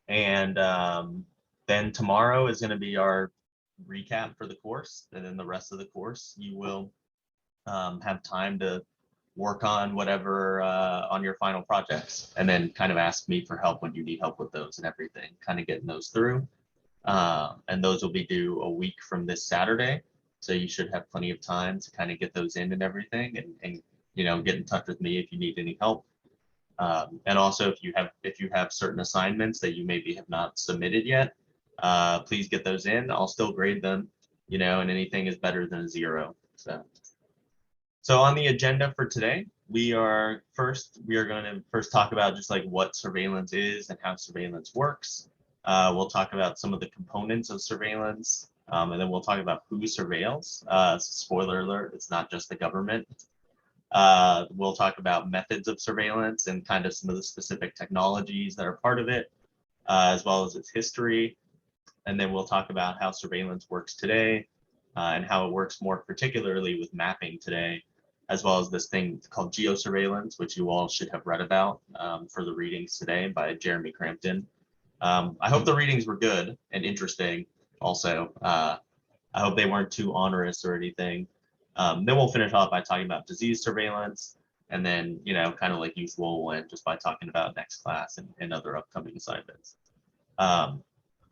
And then tomorrow is going to be our recap for the course. And then the rest of the course, you will have time to work on whatever on your final projects, and then kind of ask me for help when you need help with those and everything, kind of getting those through. And those will be due a week from this Saturday. So you should have plenty of time to kind of get those in and everything, and you know, get in touch with me if you need any help. And also, if you have certain assignments that you maybe have not submitted yet, please get those in. I'll still grade them, you know, and anything is better than a 0. So on the agenda for today, we are going to first talk about just like what surveillance is and how surveillance works. We'll talk about some of the components of surveillance, and then we'll talk about who surveils. Spoiler alert, it's not just the government. We'll talk about methods of surveillance and kind of some of the specific technologies that are part of it, as well as its history. And then we'll talk about how surveillance works today, and how it works more particularly with mapping today, as well as this thing called geosurveillance, which you all should have read about for the readings today by Jeremy Crampton. I hope the readings were good and interesting also. I hope they weren't too onerous or anything. Then we'll finish off by talking about disease surveillance, and then, you know, kind of like usual, we'll end just by talking about next class and other upcoming assignments.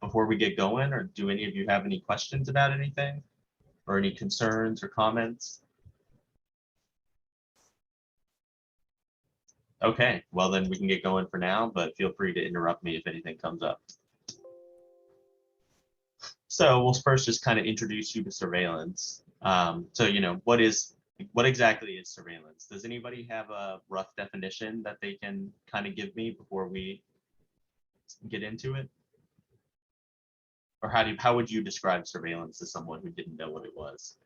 Before we get going, or do any of you have any questions about anything, or any concerns or comments? Okay, well then we can get going for now, but feel free to interrupt me if anything comes up. So we'll first just kind of introduce you to surveillance. So, you know, what exactly is surveillance? Does anybody have a rough definition that they can kind of give me before we get into it? Or how would you describe surveillance to someone who didn't know what it was?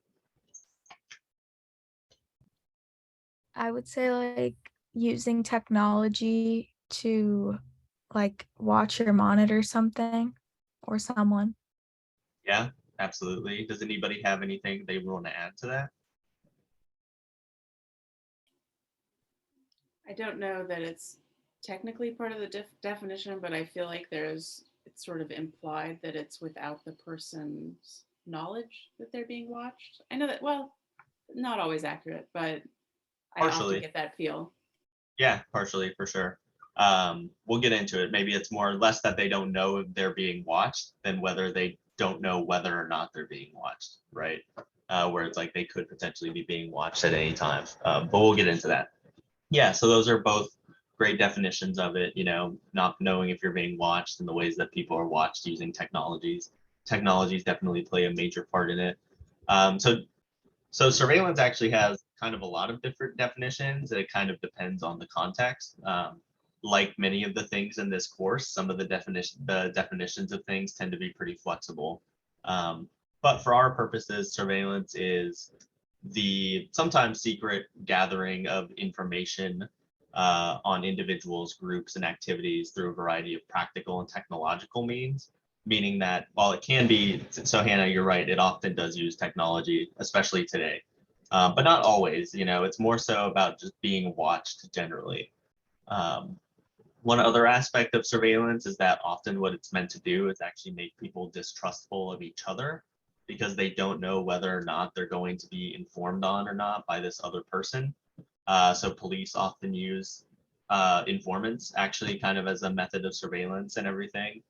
I would say like using technology to like watch or monitor something or someone. Yeah, absolutely. Does anybody have anything they want to add to that? I don't know that it's technically part of the definition, but I feel like it's sort of implied that it's without the person's knowledge that they're being watched. I know that, well, not always accurate, but I often get that feel. Yeah, partially, for sure. We'll get into it. Maybe it's more or less that they don't know if they're being watched than whether they don't know whether or not they're being watched, right? Where it's like they could potentially be being watched at any time. But we'll get into that. Yeah, so those are both great definitions of it, you know, not knowing if you're being watched and the ways that people are watched using technologies. Technologies definitely play a major part in it. So surveillance actually has kind of a lot of different definitions. It kind of depends on the context. Like many of the things in this course, some of the definitions of things tend to be pretty flexible. But for our purposes, surveillance is the sometimes secret gathering of information on individuals, groups, and activities through a variety of practical and technological means. Meaning that while it can be, so Hannah, you're right, it often does use technology, especially today, but not always. You know, it's more so about just being watched generally. One other aspect of surveillance is that often what it's meant to do is actually make people distrustful of each other, because they don't know whether or not they're going to be informed on or not by this other person. So police often use informants actually kind of as a method of surveillance and everything.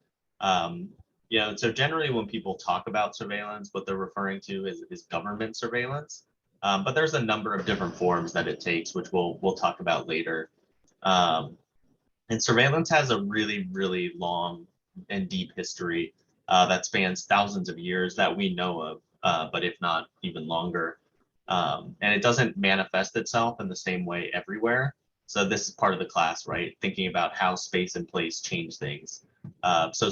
You know, so generally when people talk about surveillance, what they're referring to is government surveillance. But there's a number of different forms that it takes, which we'll talk about later. And surveillance has a really, really long and deep history that spans thousands of years that we know of, but if not even longer. And it doesn't manifest itself in the same way everywhere. So this is part of the class, right? Thinking about how space and place change things. So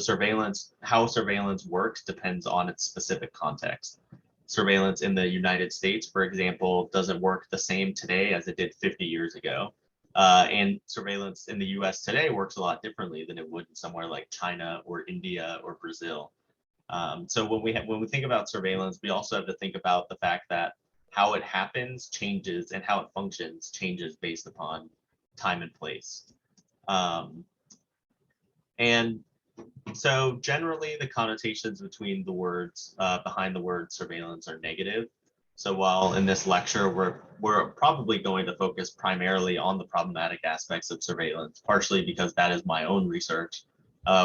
how surveillance works depends on its specific context. Surveillance in the United States, for example, doesn't work the same today as it did 50 years ago. And surveillance in the US today works a lot differently than it would in somewhere like China or India or Brazil. So when we think about surveillance, we also have to think about the fact that how it happens changes and how it functions changes based upon time and place. And so generally the connotations between the words behind the word surveillance are negative. So while in this lecture, we're probably going to focus primarily on the problematic aspects of surveillance, partially because that is my own research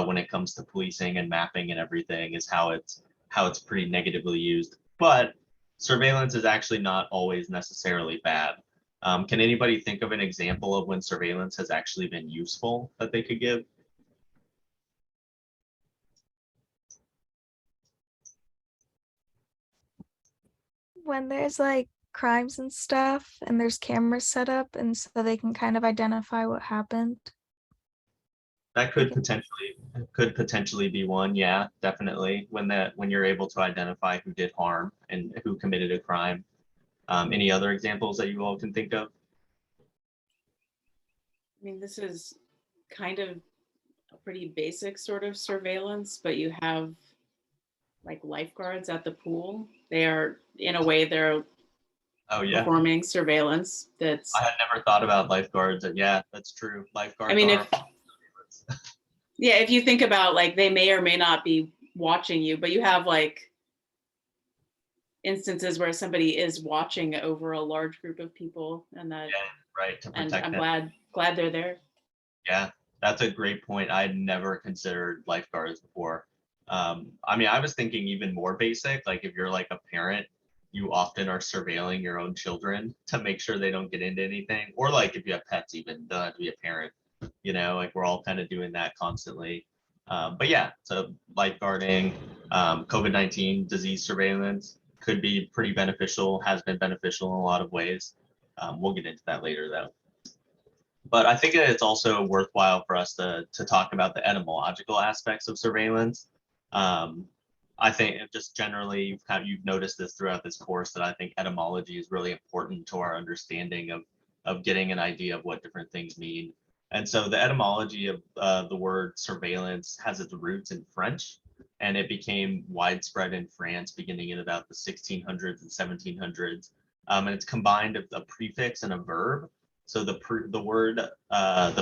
when it comes to policing and mapping and everything, is how it's pretty negatively used. But surveillance is actually not always necessarily bad. Can anybody think of an example of when surveillance has actually been useful that they could give? When there's like crimes and stuff and there's cameras set up and so they can kind of identify what happened. That could potentially be one. Yeah, definitely. When you're able to identify who did harm and who committed a crime. Any other examples that you all can think of? I mean, this is kind of a pretty basic sort of surveillance, but you have like lifeguards at the pool. They are, in a way, they're Oh yeah, performing surveillance. I That's, had never thought about lifeguards. And yeah, that's true. Lifeguards I mean, are. yeah, if you think about like they may or may not be watching you, but you have like instances where somebody is watching over a large group of people, and that, Yeah, right, to and protect I'm them. glad they're there. Yeah, that's a great point. I'd never considered lifeguards before. I mean, I was thinking even more basic, like if you're like a parent, you often are surveilling your own children to make sure they don't get into anything. Or like if you have pets, even don't have to be a parent, like we're all kind of doing that constantly. But yeah, so lifeguarding, COVID-19 disease surveillance could be pretty beneficial, has been beneficial in a lot of ways. We'll get into that later though. But I think that it's also worthwhile for us to talk about the etymological aspects of surveillance. Um, I think just generally you've noticed this throughout this course that I think etymology is really important to our understanding of getting an idea of what different things mean. And so the etymology of the word surveillance has its roots in French, and it became widespread in France beginning in about the 1600s and 1700s. And it's combined of a prefix and a verb. So the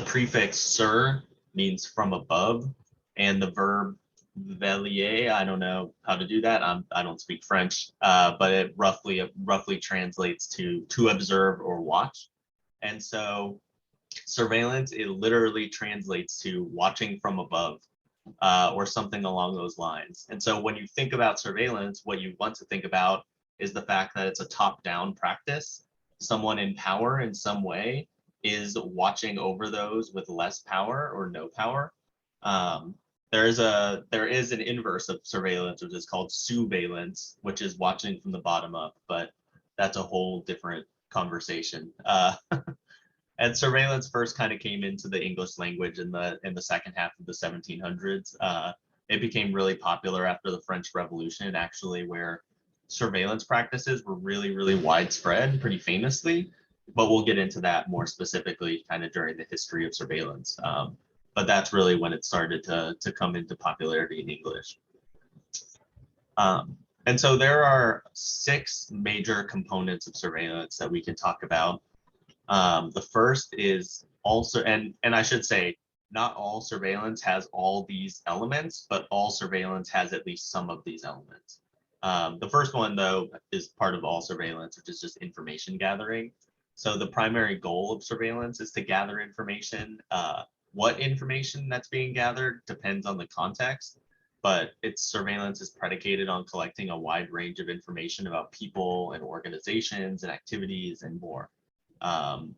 prefix sur means from above, and the verb veiller, I don't know how to do that. I don't speak French, but it roughly translates to observe or watch. And so surveillance, it literally translates to watching from above, or something along those lines. And so when you think about surveillance, what you want to think about is the fact that it's a top-down practice. Someone in power in some way is watching over those with less power or no power. Um, there is an inverse of surveillance, which is called surveillance, which is watching from the bottom up, but that's a whole different conversation. And surveillance first kind of came into the English language in the second half of the 1700s. It became really popular after the French Revolution, actually, where surveillance practices were really widespread, pretty famously. But we'll get into that more specifically kind of during the history of surveillance. But that's really when it started to come into popularity in English. And so there are 6 major components of surveillance that we can talk about. The first is also, and I should say, not all surveillance has all these elements, but all surveillance has at least some of these elements. The first one, though, is part of all surveillance, which is just information gathering. So the primary goal of surveillance is to gather information. What information that's being gathered depends on the context, but its surveillance is predicated on collecting a wide range of information about people and organizations and activities and more. Um,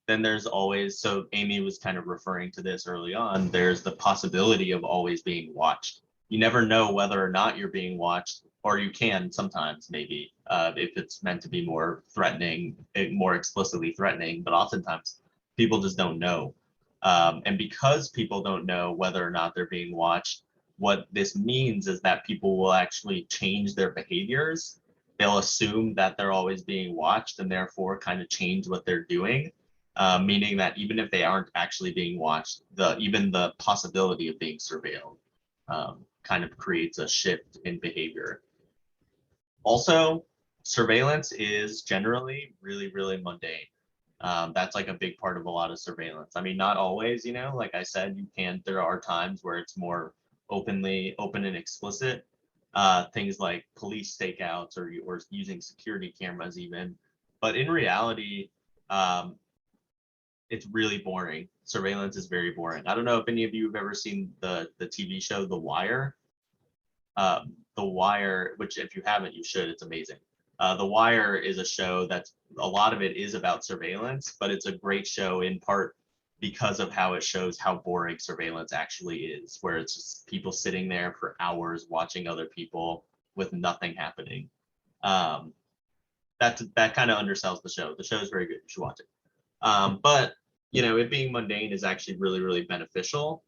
then there's always, so Amy was kind of referring to this early on, there's the possibility of always being watched. You never know whether or not you're being watched, or you can sometimes maybe, if it's meant to be more threatening, more explicitly threatening, but oftentimes people just don't know. And because people don't know whether or not they're being watched, what this means is that people will actually change their behaviors. They'll assume that they're always being watched and therefore kind of change what they're doing, meaning that even if they aren't actually being watched, even the possibility of being surveilled kind of creates a shift in behavior. Also, surveillance is generally really mundane. That's like a big part of a lot of surveillance. I mean, not always, like I said, there are times where it's more open and explicit. Things like police stakeouts or using security cameras even. But in reality, um, it's really boring. Surveillance is very boring. I don't know if any of you have ever seen the TV show The Wire. The Wire, which if you haven't, you should. It's amazing. The Wire is a show that's a lot of it is about surveillance, but it's a great show in part because of how it shows how boring surveillance actually is, where it's just people sitting there for hours watching other people with nothing happening. Um, that kind of undersells the show. The show is very good. You should watch it. But it being mundane is actually really, really beneficial,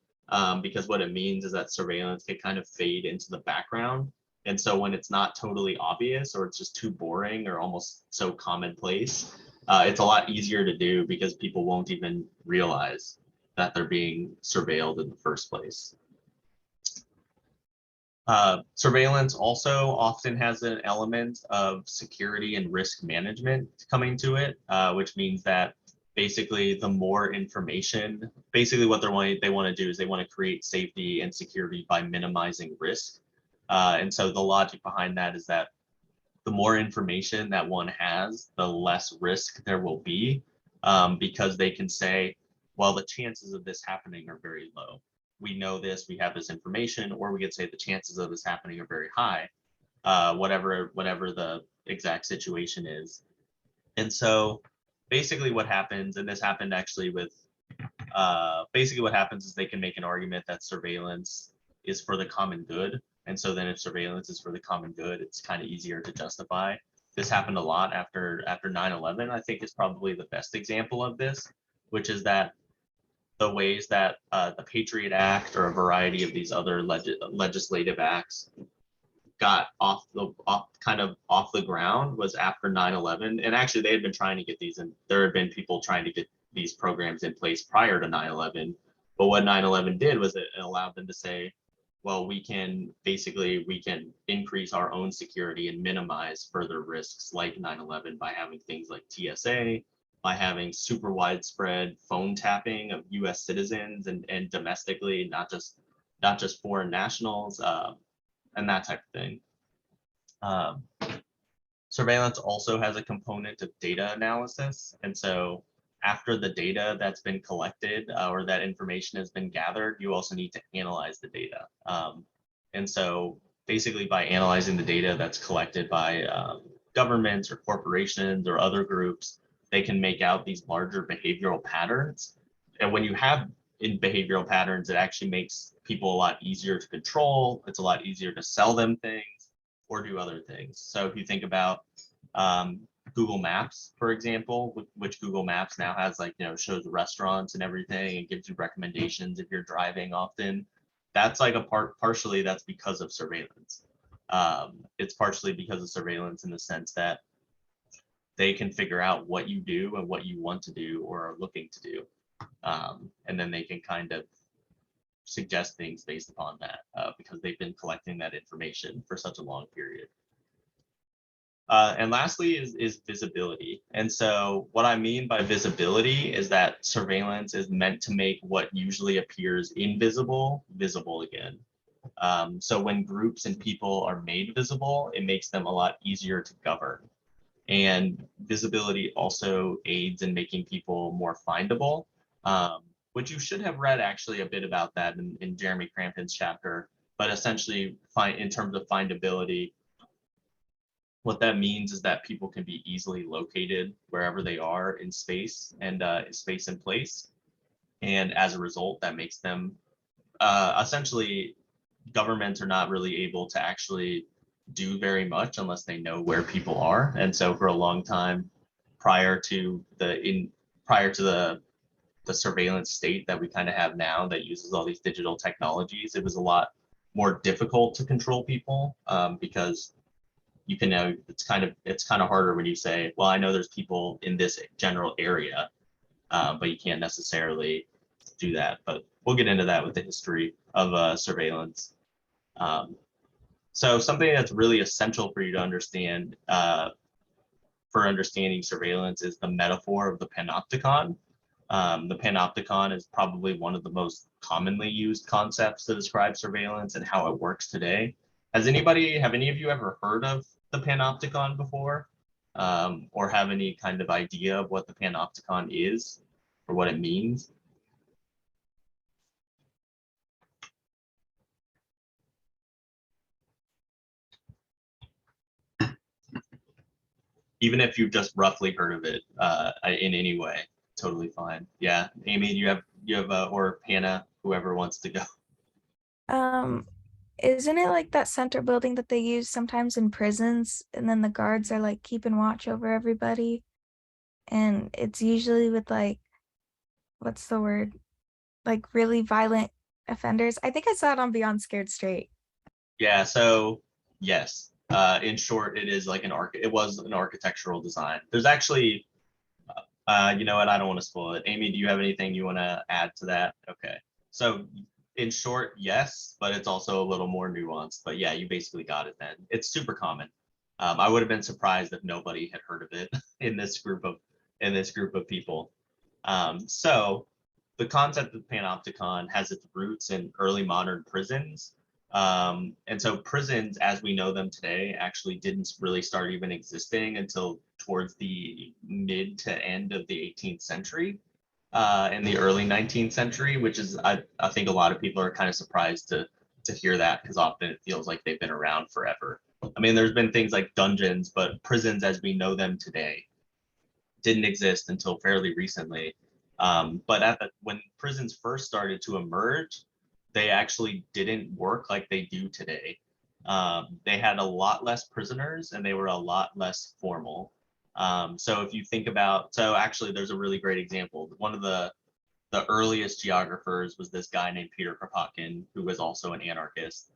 because what it means is that surveillance can kind of fade into the background. And so when it's not totally obvious or it's just too boring or almost so commonplace, it's a lot easier to do because people won't even realize that they're being surveilled in the first place. Surveillance also often has an element of security and risk management coming to it, which means that basically the more information, basically what they want to do is they want to create safety and security by minimizing risk. And so the logic behind that is that the more information that one has, the less risk there will be, because they can say, well, the chances of this happening are very low. We know this, we have this information, or we could say the chances of this happening are very high, whatever the exact situation is. And so basically what happens, and this happened actually with, basically what happens is they can make an argument that surveillance is for the common good. And so then if surveillance is for the common good, it's kind of easier to justify. This happened a lot after 9/11. I think is probably the best example of this, which is that the ways that the Patriot Act or a variety of these other legislative acts got off the ground was after 9/11. And actually they had been trying to get these, and there had been people trying to get these programs in place prior to 9/11. But what 9/11 did was it allowed them to say, well, we can increase our own security and minimize further risks like 9/11 by having things like TSA, by having super widespread phone tapping of US citizens and domestically, not just foreign nationals, and that type of thing. Um, Surveillance also has a component of data analysis. And so after the data that's been collected, or that information has been gathered, you also need to analyze the data. And so basically by analyzing the data that's collected by governments or corporations or other groups, they can make out these larger behavioral patterns. And when you have in behavioral patterns, it actually makes people a lot easier to control. It's a lot easier to sell them things or do other things. So if you think about Google Maps, for example, which Google Maps now has, like, shows restaurants and everything and gives you recommendations if you're driving often. That's like partially that's because of surveillance. It's partially because of surveillance in the sense that they can figure out what you do and what you want to do or are looking to do. And then they can kind of suggest things based upon that, because they've been collecting that information for such a long period. And lastly is visibility. And so what I mean by visibility is that surveillance is meant to make what usually appears invisible visible again. So when groups and people are made visible, it makes them a lot easier to govern. And visibility also aids in making people more findable, which you should have read actually a bit about that in Jeremy Crampton's chapter. But essentially, in terms of findability, what that means is that people can be easily located wherever they are in space and space and place. And as a result, that makes them essentially, governments are not really able to actually do very much unless they know where people are. And so for a long time, prior to the surveillance state that we kind of have now that uses all these digital technologies, it was a lot more difficult to control people, because you can know it's kind of harder when you say, well, I know there's people in this general area, but you can't necessarily do that. But we'll get into that with the history of surveillance. So something that's really essential for you to understand for understanding surveillance is the metaphor of the panopticon. The panopticon is probably one of the most commonly used concepts to describe surveillance and how it works today. Have any of you ever heard of the panopticon before? Or have any kind of idea of what the panopticon is or what it means? Even if you've just roughly heard of it in any way, totally fine. Yeah, Amy, you have or Hannah, whoever wants to go. Isn't it like that center building that they use sometimes in prisons, and then the guards are like keeping watch over everybody? And it's usually with like, what's the word? Like really violent offenders. I think I saw it on Beyond Scared Straight. Yeah, so yes. In short, it is like it was an architectural design. There's actually you know what, I don't want to spoil it. Amy, do you have anything you want to add to that? Okay. So in short, yes, but it's also a little more nuanced. But yeah, you basically got it then. It's super common. I would have been surprised if nobody had heard of it in this group of people. So the concept of panopticon has its roots in early modern prisons. And so prisons, as we know them today, actually didn't really start even existing until towards the mid to end of the 18th century and the early 19th century, which is, I think a lot of people are kind of surprised to hear that because often it feels like they've been around forever. I mean, there's been things like dungeons, but prisons as we know them today didn't exist until fairly recently. But when prisons first started to emerge, they actually didn't work like they do today. They had a lot less prisoners and they were a lot less formal. So if you think about, so actually there's a really great example. One of the earliest geographers was this guy named Peter Kropotkin, who was also an anarchist.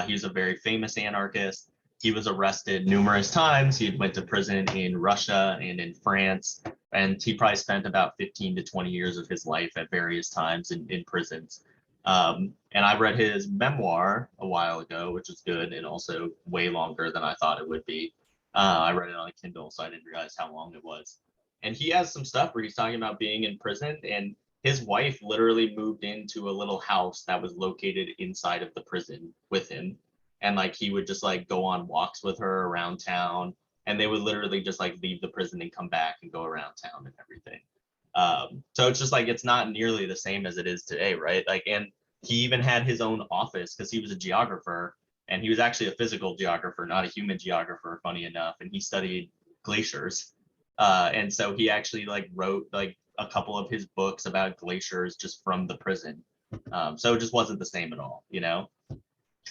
He was a very famous anarchist. He was arrested numerous times. He went to prison in Russia and in France, and he probably spent about 15 to 20 years of his life at various times in prisons. And I read his memoir a while ago, which is good and also way longer than I thought it would be. I read it on a Kindle, so I didn't realize how long it was. And he has some stuff where he's talking about being in prison, and his wife literally moved into a little house that was located inside of the prison with him. And like he would just like go on walks with her around town, and they would literally just like leave the prison and come back and go around town and everything. So it's just like it's not nearly the same as it is today, right? Like, and he even had his own office because he was a geographer, and he was actually a physical geographer, not a human geographer, funny enough. And he studied glaciers. And so he actually like wrote like a couple of his books about glaciers just from the prison. So it just wasn't the same at all, you know?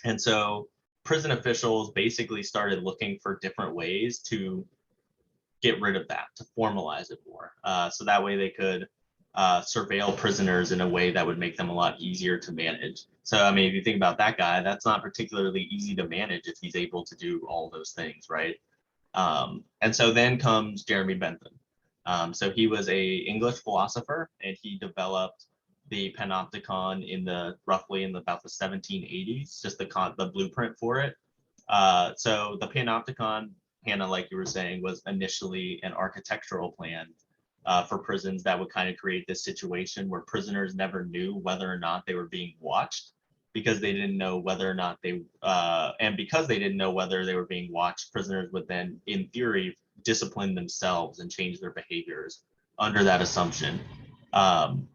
And so prison officials basically started looking for different ways to get rid of that, to formalize it more. So that way they could surveil prisoners in a way that would make them a lot easier to manage. So, I mean, if you think about that guy, that's not particularly easy to manage if he's able to do all those things, right? And so then comes Jeremy Bentham. So he was a English philosopher, and he developed the panopticon roughly in about the 1780s, just the blueprint for it. So the panopticon, Hannah, like you were saying, was initially an architectural plan for prisons that would kind of create this situation where prisoners never knew whether or not they were being watched because they didn't know whether or not and because they didn't know whether they were being watched, prisoners would then, in theory, discipline themselves and change their behaviors under that assumption. And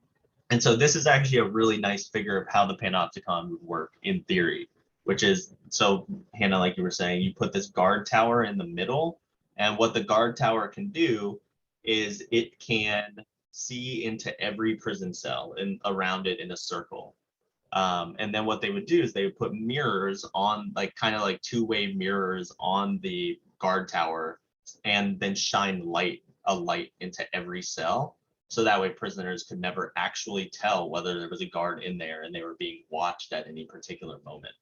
so this is actually a really nice figure of how the panopticon would work in theory, which is, so Hannah, like you were saying, you put this guard tower in the middle, and what the guard tower can do is it can see into every prison cell and around it in a circle. And then what they would do is they would put mirrors on, like kind of like two-way mirrors on the guard tower, and then shine a light into every cell. So that way prisoners could never actually tell whether there was a guard in there and they were being watched at any particular moment.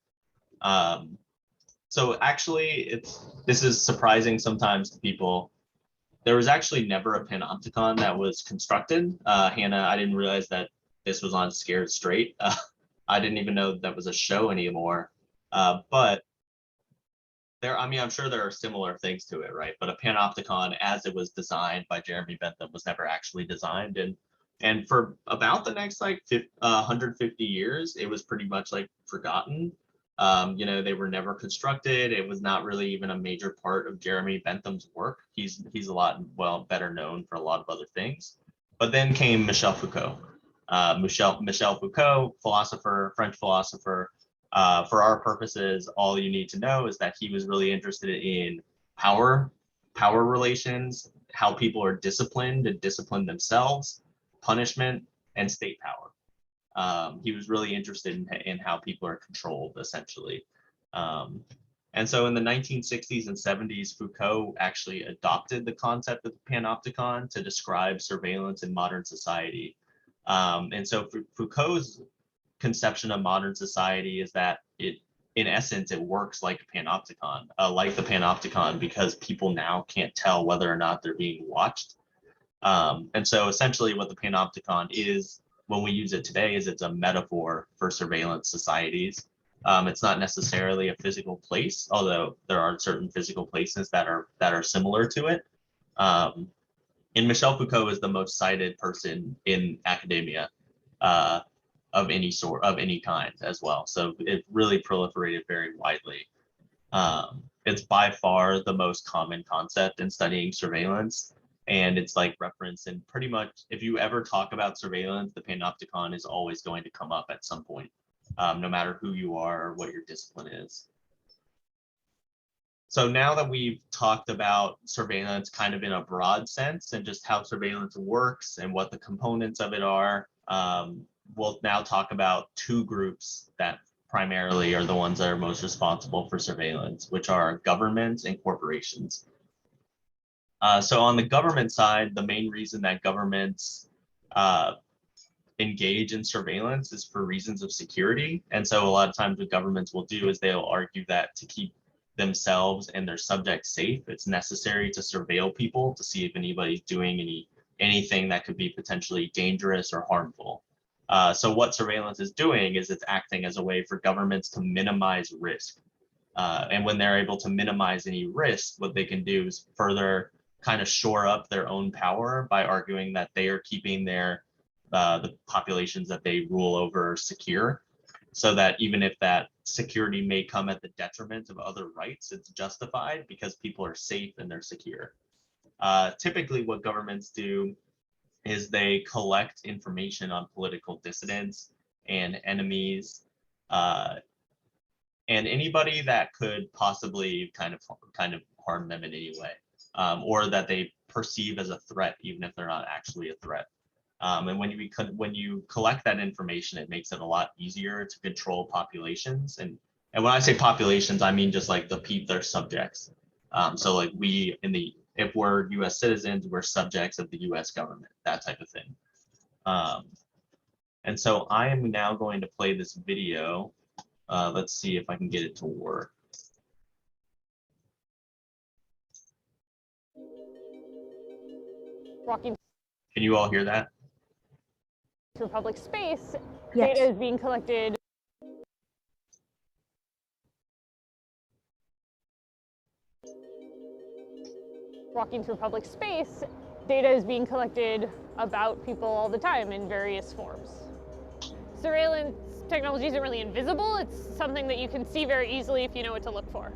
So actually, this is surprising sometimes to people. There was actually never a panopticon that was constructed. Hannah, I didn't realize that this was on Scared Straight. I didn't even know that was a show anymore. But I mean, I'm sure there are similar things to it, right? But a panopticon, as it was designed by Jeremy Bentham, was never actually designed, and for about the next like 150 years, it was pretty much like forgotten. You know, they were never constructed. It was not really even a major part of Jeremy Bentham's work. He's a lot better known for a lot of other things. But then came Michel Foucault. Michel Foucault, philosopher, French philosopher. For our purposes, all you need to know is that he was really interested in power relations, how people are disciplined and discipline themselves, punishment, and state power. He was really interested in how people are controlled, essentially. And so in the 1960s and 70s, Foucault actually adopted the concept of the panopticon to describe surveillance in modern society. And so Foucault's conception of modern society is that in essence, it works like a panopticon, because people now can't tell whether or not they're being watched. And so essentially what the panopticon is, when we use it today, is it's a metaphor for surveillance societies. It's not necessarily a physical place, although there are certain physical places that are similar to it. And Michel Foucault is the most cited person in academia of any sort, of any kind as well. So it really proliferated very widely. It's by far the most common concept in studying surveillance. And it's like referenced in pretty much, if you ever talk about surveillance, the panopticon is always going to come up at some point, no matter who you are or what your discipline is. So now that we've talked about surveillance kind of in a broad sense and just how surveillance works and what the components of it are, we'll now talk about two groups that primarily are the ones that are most responsible for surveillance, which are governments and corporations. So on the government side, the main reason that governments engage in surveillance is for reasons of security. And so a lot of times what governments will do is they'll argue that to keep themselves and their subjects safe, it's necessary to surveil people to see if anybody's doing anything that could be potentially dangerous or harmful. So what surveillance is doing is it's acting as a way for governments to minimize risk. And when they're able to minimize any risk, what they can do is further kind of shore up their own power by arguing that they are keeping the populations that they rule over secure, so that even if that security may come at the detriment of other rights, it's justified because people are safe and they're secure. Typically what governments do is they collect information on political dissidents and enemies, and anybody that could possibly kind of harm them in any way, or that they perceive as a threat, even if they're not actually a threat. And when you collect that information, it makes it a lot easier to control populations. And when I say populations, I mean just like their subjects. So like if we're U.S. citizens, we're subjects of the U.S. government, that type of thing. And so I am now going to play this video. Let's see if I can get it to work. Walking Can you all hear that? through public space, Yes. data is being collected. Walking through public space, data is being collected about people all the time in various forms. Surveillance technology isn't really invisible. It's something that you can see very easily if you know what to look for.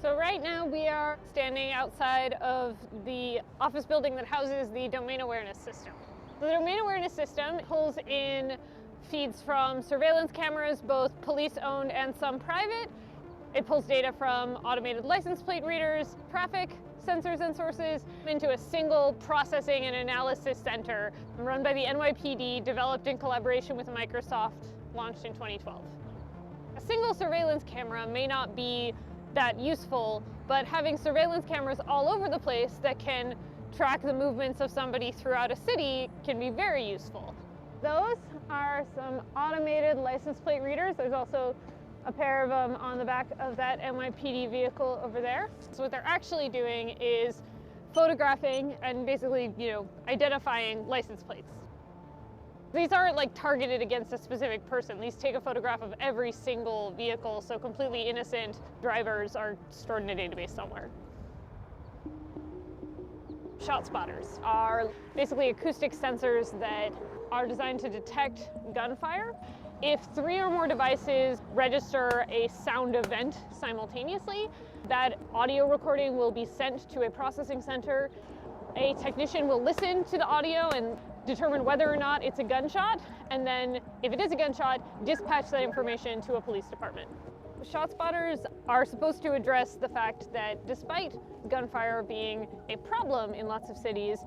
So right now we are standing outside of the office building that houses the domain awareness system. The domain awareness system pulls in feeds from surveillance cameras, both police-owned and some private. It pulls data from automated license plate readers, traffic sensors and sources into a single processing and analysis center run by the NYPD, developed in collaboration with Microsoft, launched in 2012. A single surveillance camera may not be that useful, but having surveillance cameras all over the place that can track the movements of somebody throughout a city can be very useful. Those are some automated license plate readers. There's also a pair of them on the back of that NYPD vehicle over there. So what they're actually doing is photographing and basically, identifying license plates. These aren't like targeted against a specific person. These take a photograph of every single vehicle, so completely innocent drivers are stored in a database somewhere. Shot spotters are basically acoustic sensors that are designed to detect gunfire. If 3 or more devices register a sound event simultaneously, that audio recording will be sent to a processing center. A technician will listen to the audio and determine whether or not it's a gunshot, and then if it is a gunshot, dispatch that information to a police department. Shot spotters are supposed to address the fact that despite gunfire being a problem in lots of cities,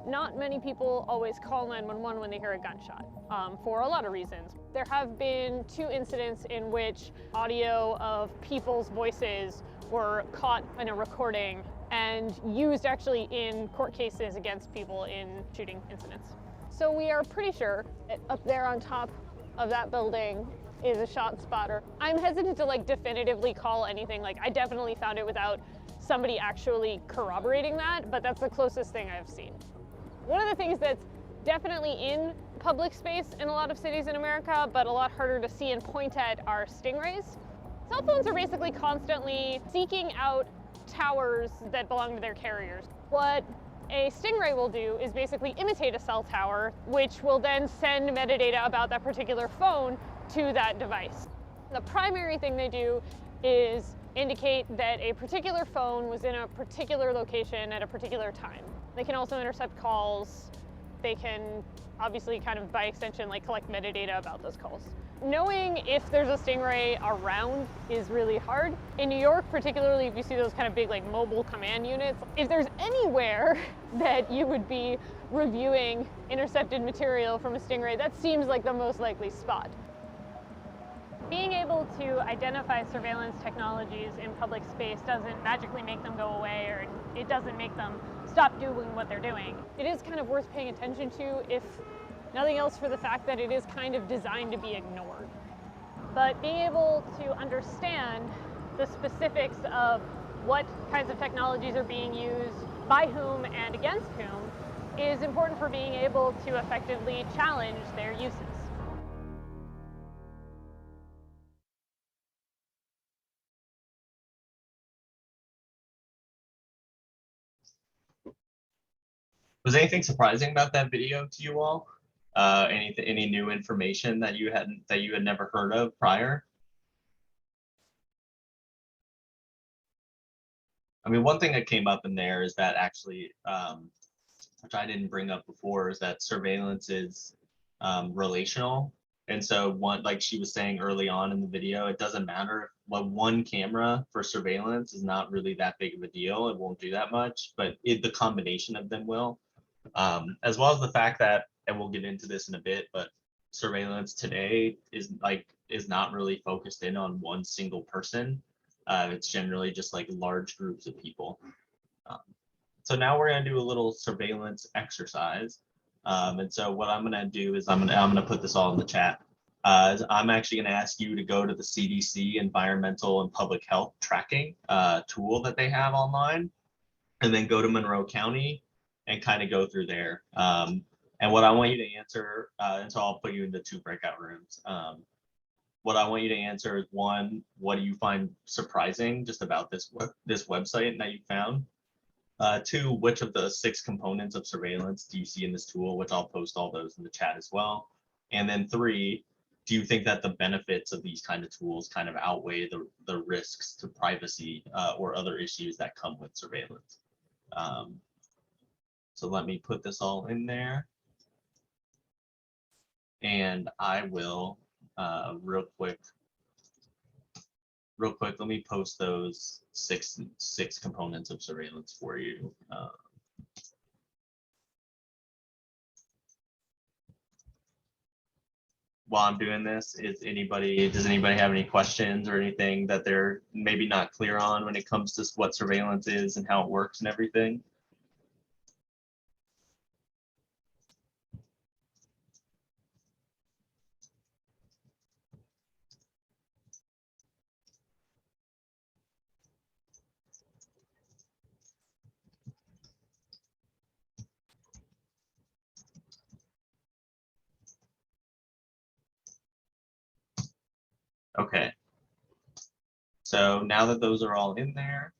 not many people always call 911 when they hear a gunshot, for a lot of reasons. There have been 2 incidents in which audio of people's voices were caught in a recording and used actually in court cases against people in shooting incidents. So we are pretty sure that up there on top of that building is a shot spotter. I'm hesitant to definitively call anything. I definitely found it without somebody actually corroborating that, but that's the closest thing I've seen. One of the things that's definitely in public space in a lot of cities in America, but a lot harder to see and point at, are stingrays. Cell phones are basically constantly seeking out towers that belong to their carriers. What a stingray will do is basically imitate a cell tower, which will then send metadata about that particular phone to that device. The primary thing they do is indicate that a particular phone was in a particular location at a particular time. They can also intercept calls. They can obviously kind of by extension collect metadata about those calls. Knowing if there's a stingray around is really hard. In New York, particularly if you see those kind of big mobile command units, if there's anywhere that you would be reviewing intercepted material from a stingray, that seems like the most likely spot. Being able to identify surveillance technologies in public space doesn't magically make them go away, or it doesn't make them stop doing what they're doing. It is kind of worth paying attention to, if nothing else for the fact that it is kind of designed to be ignored. But being able to understand the specifics of what kinds of technologies are being used, by whom and against whom, is important for being able to effectively challenge their uses. Was anything surprising about that video to you all? Any new information that you had never heard of prior? I mean, one thing that came up in there is that actually, which I didn't bring up before, is that surveillance is relational. And so like she was saying early on in the video, it doesn't matter what one camera for surveillance is not really that big of a deal. It won't do that much, but the combination of them will. As well as the fact that, and we'll get into this in a bit, but surveillance today is not really focused in on one single person. It's generally just large groups of people. So now we're going to do a little surveillance exercise. And so what I'm going to do is I'm going to put this all in the chat. I'm actually going to ask you to go to the CDC Environmental and Public Health Tracking tool that they have online, and then go to Monroe County and kind of go through there. And what I want you to answer, and so I'll put you into 2 breakout rooms. What I want you to answer is, 1, what do you find surprising just about this website that you found? 2, which of the 6 components of surveillance do you see in this tool, which I'll post all those in the chat as well. And then 3, do you think that the benefits of these kind of tools kind of outweigh the risks to privacy or other issues that come with surveillance? So let me put this all in there. And I will, real quick, let me post those six components of surveillance for you. While I'm doing this, does anybody have any questions or anything that they're maybe not clear on when it comes to what surveillance is and how it works and everything? Okay. So now that those are all in there,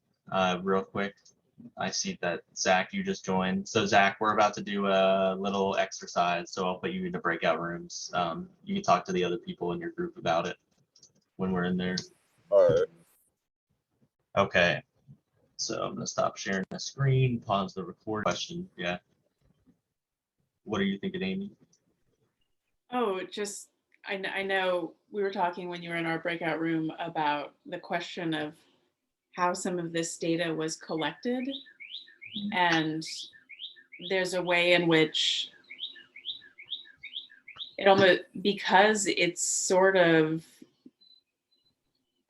real quick, I see that Zach, you just joined. So Zach, we're about to do a little exercise. So I'll put you into breakout rooms. You can talk to the other people in your group about it when we're in there. All right. Okay. So I'm gonna stop sharing the screen, pause the record. Question. Yeah. What are you thinking, Amy? Oh, just I know we were talking when you were in our breakout room about the question of how some of this data was collected, and there's a way in which it almost, because it's sort of,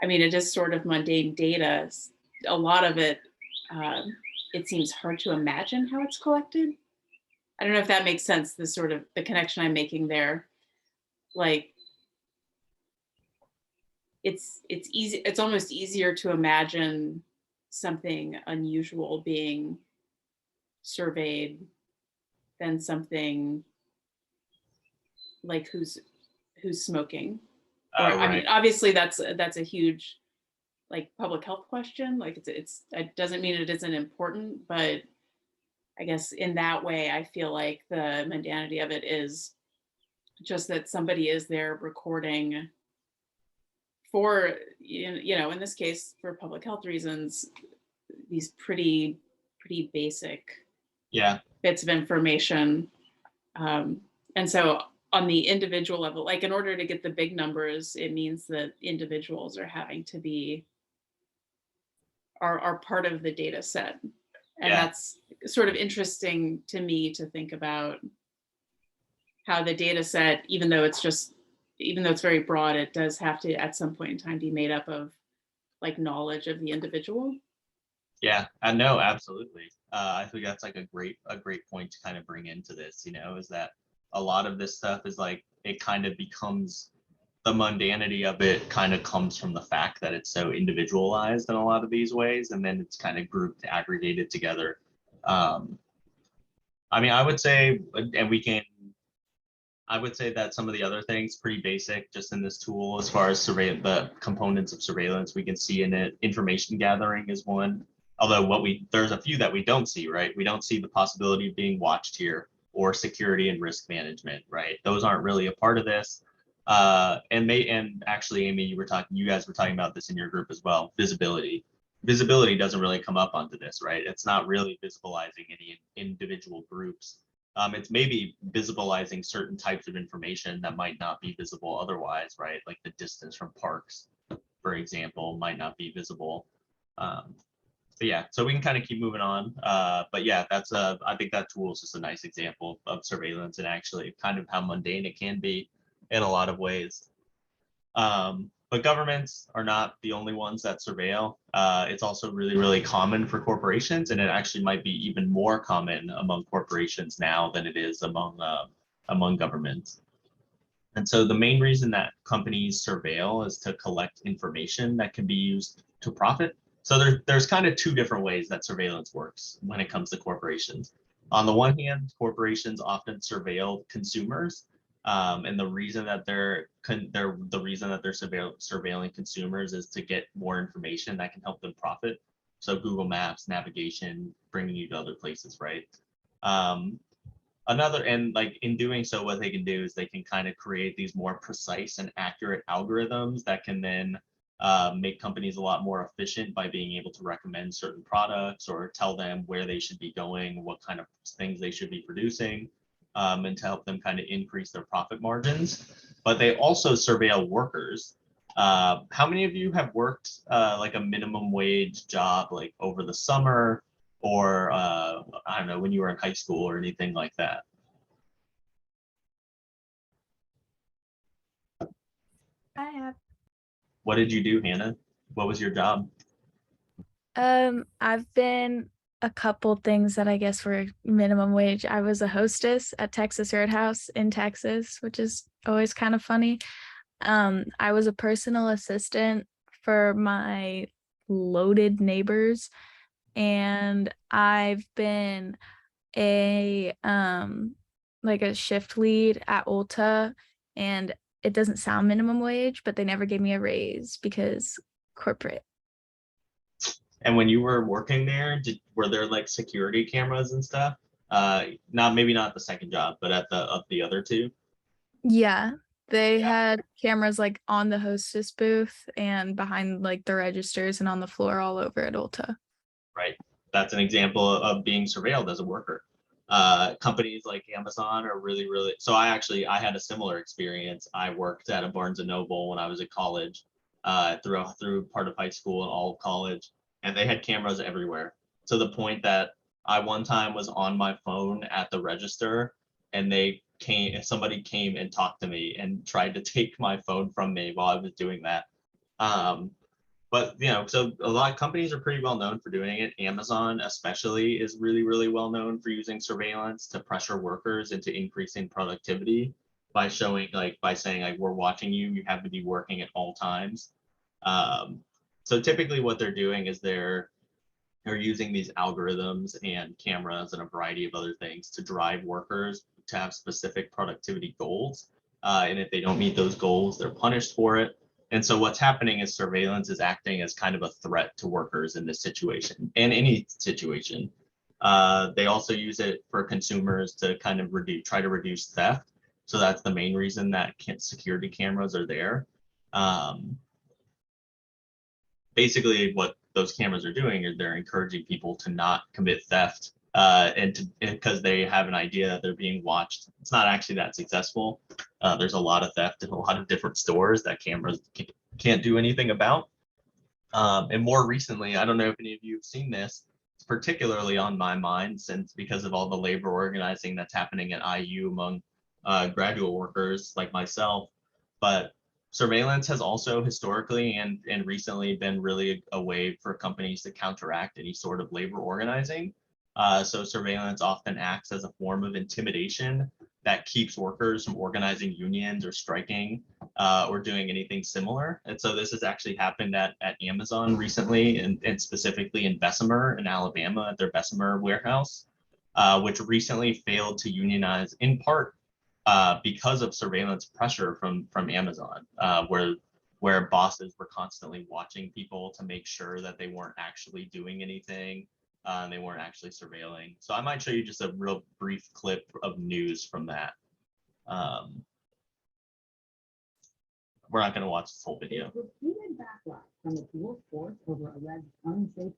I mean, it is sort of mundane data. A lot of it, it seems hard to imagine how it's collected. I don't know if that makes sense. The sort of the connection I'm making there, like it's easy. It's almost easier to imagine something unusual being surveyed than something like who's smoking. Or I mean, Right. obviously that's a huge like public health question. Like it doesn't mean it isn't important, but I guess in that way, I feel like the mundanity of it is just that somebody is there recording for, you know, in this case, for public health reasons, these pretty basic Yeah. bits of information. And so on the individual level, like in order to get the big numbers, it means that individuals are having to be, are part of the data set. And Yeah. that's sort of interesting to me to think about how the data set, even though it's very broad, it does have to at some point in time be made up of like knowledge of the individual. Yeah, I know, absolutely. I think that's like a great point to kind of bring into this, you know, is that a lot of this stuff is like it kind of becomes, the mundanity of it kind of comes from the fact that it's so individualized in a lot of these ways, and then it's kind of grouped, aggregated together. I mean, I would say, and I would say that some of the other things pretty basic just in this tool as far as the components of surveillance we can see in it. Information gathering is one. Although there's a few that we don't see, right? We don't see the possibility of being watched here, or security and risk management, right? Those aren't really a part of this. And actually, Amy, you guys were talking about this in your group as well. Visibility doesn't really come up onto this, right? It's not really visibilizing any individual groups. It's maybe visibilizing certain types of information that might not be visible otherwise, right? Like the distance from parks, for example, might not be visible. But yeah, so we can kind of keep moving on. But yeah, I think that tool is just a nice example of surveillance and actually kind of how mundane it can be in a lot of ways. But governments are not the only ones that surveil. It's also really, really common for corporations, and it actually might be even more common among corporations now than it is among governments. And so the main reason that companies surveil is to collect information that can be used to profit. So there's kind of two different ways that surveillance works when it comes to corporations. On the one hand, corporations often surveil consumers, and the reason that they're surveilling consumers is to get more information that can help them profit. So Google Maps, navigation, bringing you to other places, right? And like in doing so, what they can do is they can kind of create these more precise and accurate algorithms that can then make companies a lot more efficient by being able to recommend certain products or tell them where they should be going, what kind of things they should be producing, and to help them kind of increase their profit margins. But they also surveil workers. How many of you have worked like a minimum wage job like over the summer, or I don't know, when you were in high school or anything like that? I have. What did you do, Hannah? What was your job? I've been a couple things that I guess were minimum wage. I was a hostess at Texas Roadhouse in Texas, which is always kind of funny. I was a personal assistant for my loaded neighbors, and I've been a like a shift lead at Ulta, and it doesn't sound minimum wage, but they never gave me a raise because corporate. And when you were working there, were there like security cameras and stuff? Maybe not the second job, but at the other two. Yeah, they Yeah. had cameras like on the hostess booth and behind like the registers and on the floor all over at Ulta. Right. That's an example of being surveilled as a worker. Companies like Amazon are really, really. So I had a similar experience. I worked at a Barnes and Noble when I was at college, through part of high school and all of college, and they had cameras everywhere. To the point that I one time was on my phone at the register, and somebody came and talked to me and tried to take my phone from me while I was doing that. But so a lot of companies are pretty well known for doing it. Amazon especially is really, really well known for using surveillance to pressure workers into increasing productivity by saying like, we're watching you, you have to be working at all times. So typically what they're doing is they're using these algorithms and cameras and a variety of other things to drive workers to have specific productivity goals. And if they don't meet those goals, they're punished for it. And so what's happening is surveillance is acting as kind of a threat to workers in this situation and any situation. They also use it for consumers to kind of try to reduce theft. So that's the main reason that security cameras are there. Basically what those cameras are doing is they're encouraging people to not commit theft, because they have an idea that they're being watched. It's not actually that successful. There's a lot of theft in a lot of different stores that cameras can't do anything about. And more recently, I don't know if any of you have seen this, it's particularly on my mind because of all the labor organizing that's happening at IU among graduate workers like myself. But surveillance has also historically and recently been really a way for companies to counteract any sort of labor organizing. So surveillance often acts as a form of intimidation that keeps workers from organizing unions or striking, or doing anything similar. And so this has actually happened at Amazon recently, and specifically in Bessemer in Alabama at their Bessemer warehouse, which recently failed to unionize in part because of surveillance pressure from Amazon, where bosses were constantly watching people to make sure that they weren't actually doing anything, they weren't actually surveilling. So I might show you just a real brief clip of news from that. We're not going to watch this whole video. Repeated backlash from its workforce over alleged unsafe.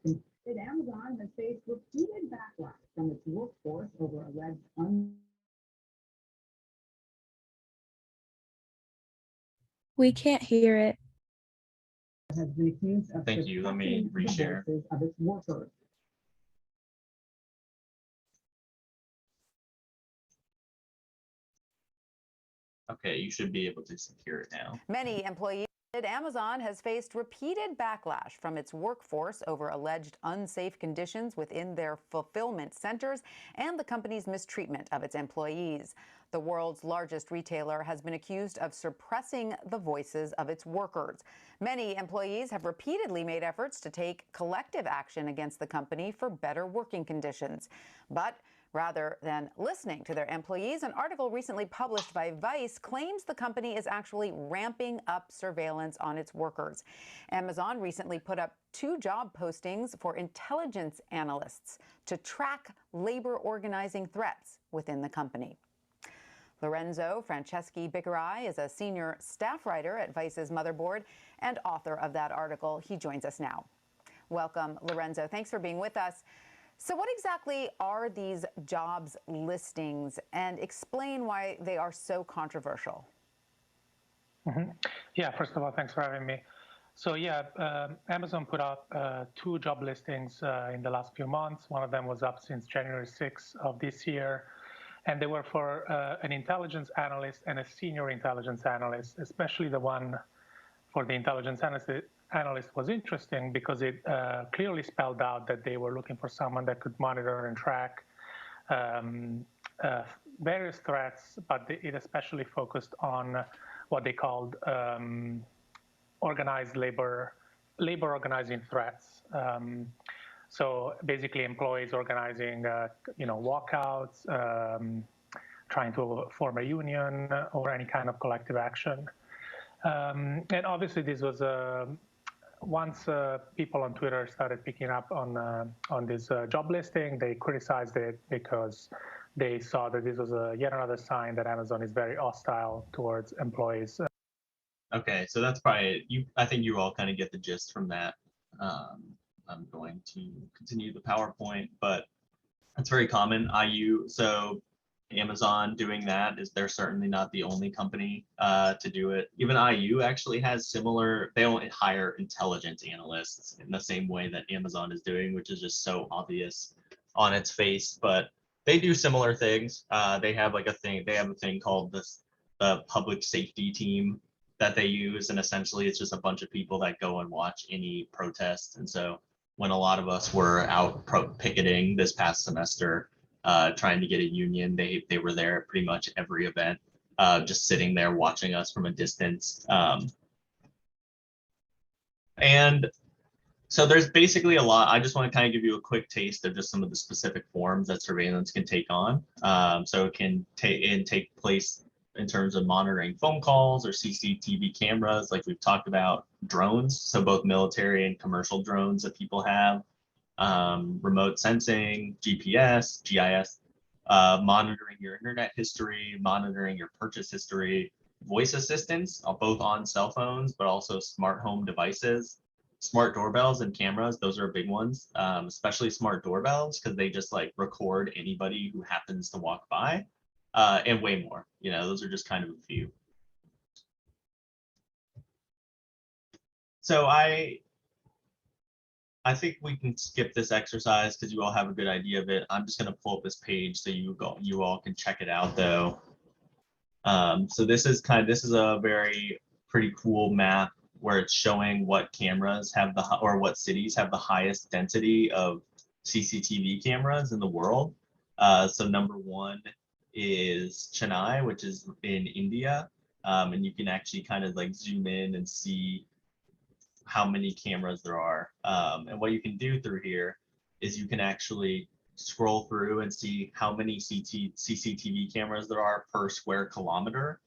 Amazon has faced repeated backlash from its workforce over alleged We can't hear it. has been accused of Thank you. Let me reshare. of its workers. Okay, you should be able to secure it now. Many employees at Amazon has faced repeated backlash from its workforce over alleged unsafe conditions within their fulfillment centers and the company's mistreatment of its employees. The world's largest retailer has been accused of suppressing the voices of its workers. Many employees have repeatedly made efforts to take collective action against the company for better working conditions. But rather than listening to their employees, an article recently published by Vice claims the company is actually ramping up surveillance on its workers. Amazon recently put up 2 job postings for intelligence analysts to track labor organizing threats within the company. Lorenzo Franceschi Biccarai is a senior staff writer at Vice's Motherboard and author of that article. He joins us now. Welcome, Lorenzo. Thanks for being with us. So what exactly are these jobs listings, and explain why they are so controversial? Yeah, first of all, thanks for having me. So yeah, Amazon put up 2 job listings in the last few months. One of them was up since January 6th of this year. And they were for an intelligence analyst and a senior intelligence analyst, especially the one for the intelligence analyst was interesting because it clearly spelled out that they were looking for someone that could monitor and track various threats, but it especially focused on what they called organized labor organizing threats. So basically employees organizing, walkouts, trying to form a union or any kind of collective action. And obviously this was once people on Twitter started picking up on this job listing, they criticized it because they saw that this was yet another sign that Amazon is very hostile towards employees. Okay, so that's probably you. I think you all kind of get the gist from that. I'm going to continue the PowerPoint, but it's very common. So Amazon doing that is they're certainly not the only company to do it. Even IU actually has similar. They don't hire intelligence analysts in the same way that Amazon is doing, which is just so obvious on its face. But they do similar things. They have like a thing. They have a thing called the public safety team that they use, and essentially it's just a bunch of people that go and watch any protest. And so when a lot of us were out picketing this past semester, trying to get a union, they were there at pretty much every event, just sitting there watching us from a distance. And so there's basically a lot. I just want to kind of give you a quick taste of just some of the specific forms that surveillance can take on. So it can take place in terms of monitoring phone calls or CCTV cameras, like we've talked about, drones, so both military and commercial drones that people have, remote sensing, GPS, GIS, monitoring your internet history, monitoring your purchase history, voice assistants, both on cell phones, but also smart home devices, smart doorbells and cameras. Those are big ones, especially smart doorbells, because they just like record anybody who happens to walk by. And way more, those are just kind of a few. So I think we can skip this exercise because you all have a good idea of it. I'm just going to pull up this page so you all can check it out though. So this is a very pretty cool map where it's showing what cameras have or what cities have the highest density of CCTV cameras in the world. So number one is Chennai, which is in India. And you can actually kind of like zoom in and see how many cameras there are. And what you can do through here is you can actually scroll through and see how many CCTV cameras there are per square kilometer,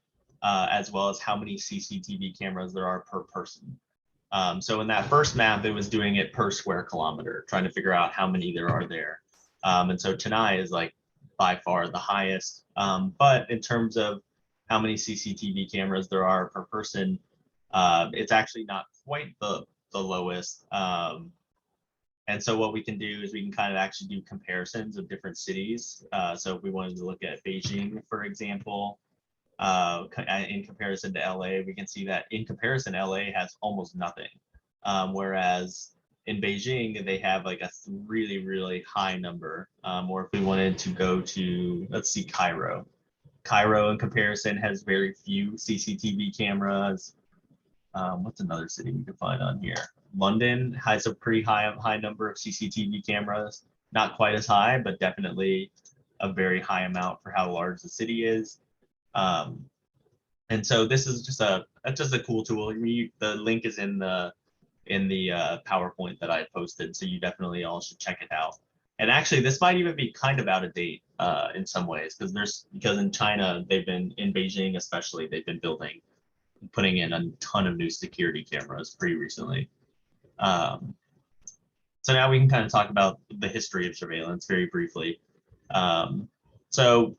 as well as how many CCTV cameras there are per person. So in that first map, it was doing it per square kilometer, trying to figure out how many there are there. And so Chennai is like by far the highest. But in terms of how many CCTV cameras there are per person, it's actually not quite the lowest. And so what we can do is we can kind of actually do comparisons of different cities. So if we wanted to look at Beijing, for example, in comparison to LA, we can see that in comparison, LA has almost nothing. Whereas in Beijing, they have like a really, really high number. Or if we wanted to go to, let's see, Cairo. Cairo in comparison has very few CCTV cameras. What's another city we can find on here? London has a pretty high number of CCTV cameras. Not quite as high, but definitely a very high amount for how large the city is. And so this is just a cool tool. The link is in the PowerPoint that I posted, so you definitely all should check it out. And actually, this might even be kind of out of date in some ways, because in China, in Beijing especially, they've been putting in a ton of new security cameras pretty recently. So now we can kind of talk about the history of surveillance very briefly. So,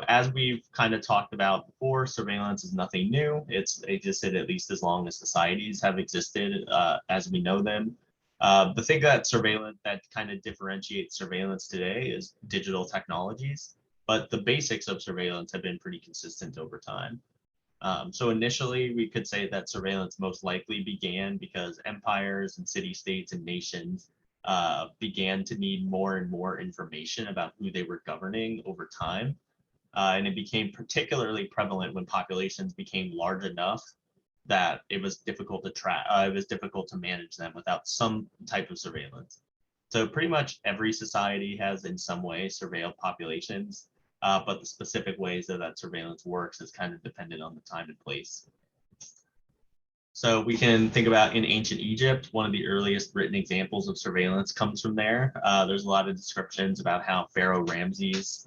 as we've kind of talked about before, surveillance is nothing new. It's existed at least as long as societies have existed as we know them. The thing that kind of differentiates surveillance today is digital technologies, but the basics of surveillance have been pretty consistent over time. So initially, we could say that surveillance most likely began because empires and city-states and nations began to need more and more information about who they were governing over time. And it became particularly prevalent when populations became large enough that it was difficult to track. It was difficult to manage them without some type of surveillance. So pretty much every society has in some way surveilled populations, but the specific ways that surveillance works is kind of dependent on the time and place. So we can think about in ancient Egypt, one of the earliest written examples of surveillance comes from there. There's a lot of descriptions about how Pharaoh Ramses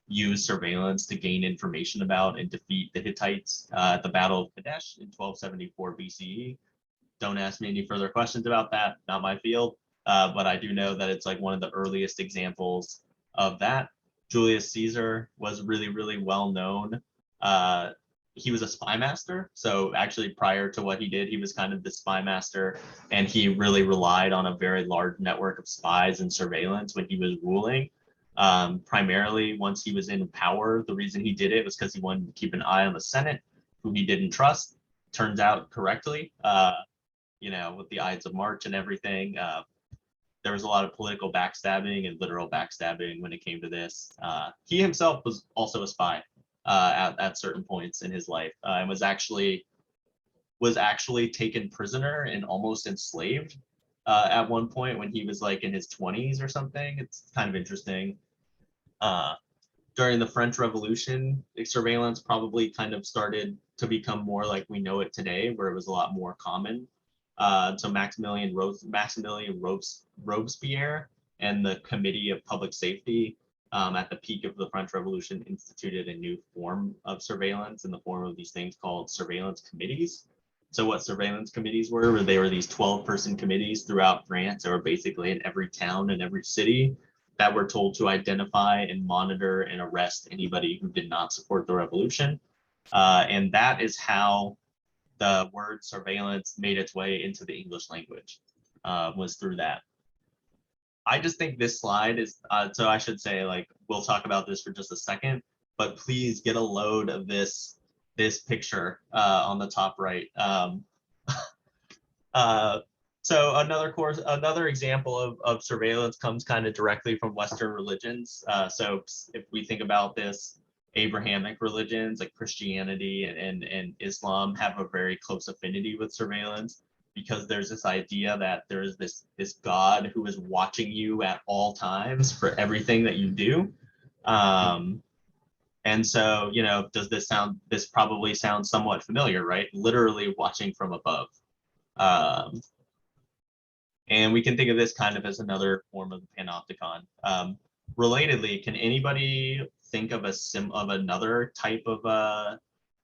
used surveillance to gain information about and defeat the Hittites at the Battle of Kadesh in 1274 BCE. Don't ask me any further questions about that, not my field, but I do know that it's like one of the earliest examples of that. Julius Caesar was really, really well known. He was a spy master. So actually prior to what he did, he was kind of the spy master, and he really relied on a very large network of spies and surveillance when he was ruling. Primarily once he was in power, the reason he did it was because he wanted to keep an eye on the Senate, who he didn't trust. Turns out correctly, you know, with the Ides of March and everything. There was a lot of political backstabbing and literal backstabbing when it came to this. He himself was also a spy at certain points in his life, and was actually taken prisoner and almost enslaved at one point when he was like in his 20s or something. It's kind of interesting. During the French Revolution, surveillance probably kind of started to become more like we know it today, where it was a lot more common. So Maximilian Robespierre and the Committee of Public Safety at the peak of the French Revolution instituted a new form of surveillance in the form of these things called surveillance committees. So what surveillance committees were they were these 12-person committees throughout France, that were basically in every town and every city, that were told to identify and monitor and arrest anybody who did not support the revolution. And that is how the word surveillance made its way into the English language, was through that. I just think this slide is, so I should say, like, we'll talk about this for just a second, but please get a load of this picture on the top right. So another example of surveillance comes kind of directly from Western religions. So if we think about this, Abrahamic religions like Christianity and Islam have a very close affinity with surveillance, because there's this idea that there is this God who is watching you at all times for everything that you do. And so, you know, this probably sounds somewhat familiar, right? Literally watching from above. And we can think of this kind of as another form of the panopticon. Relatedly, can anybody think of another type of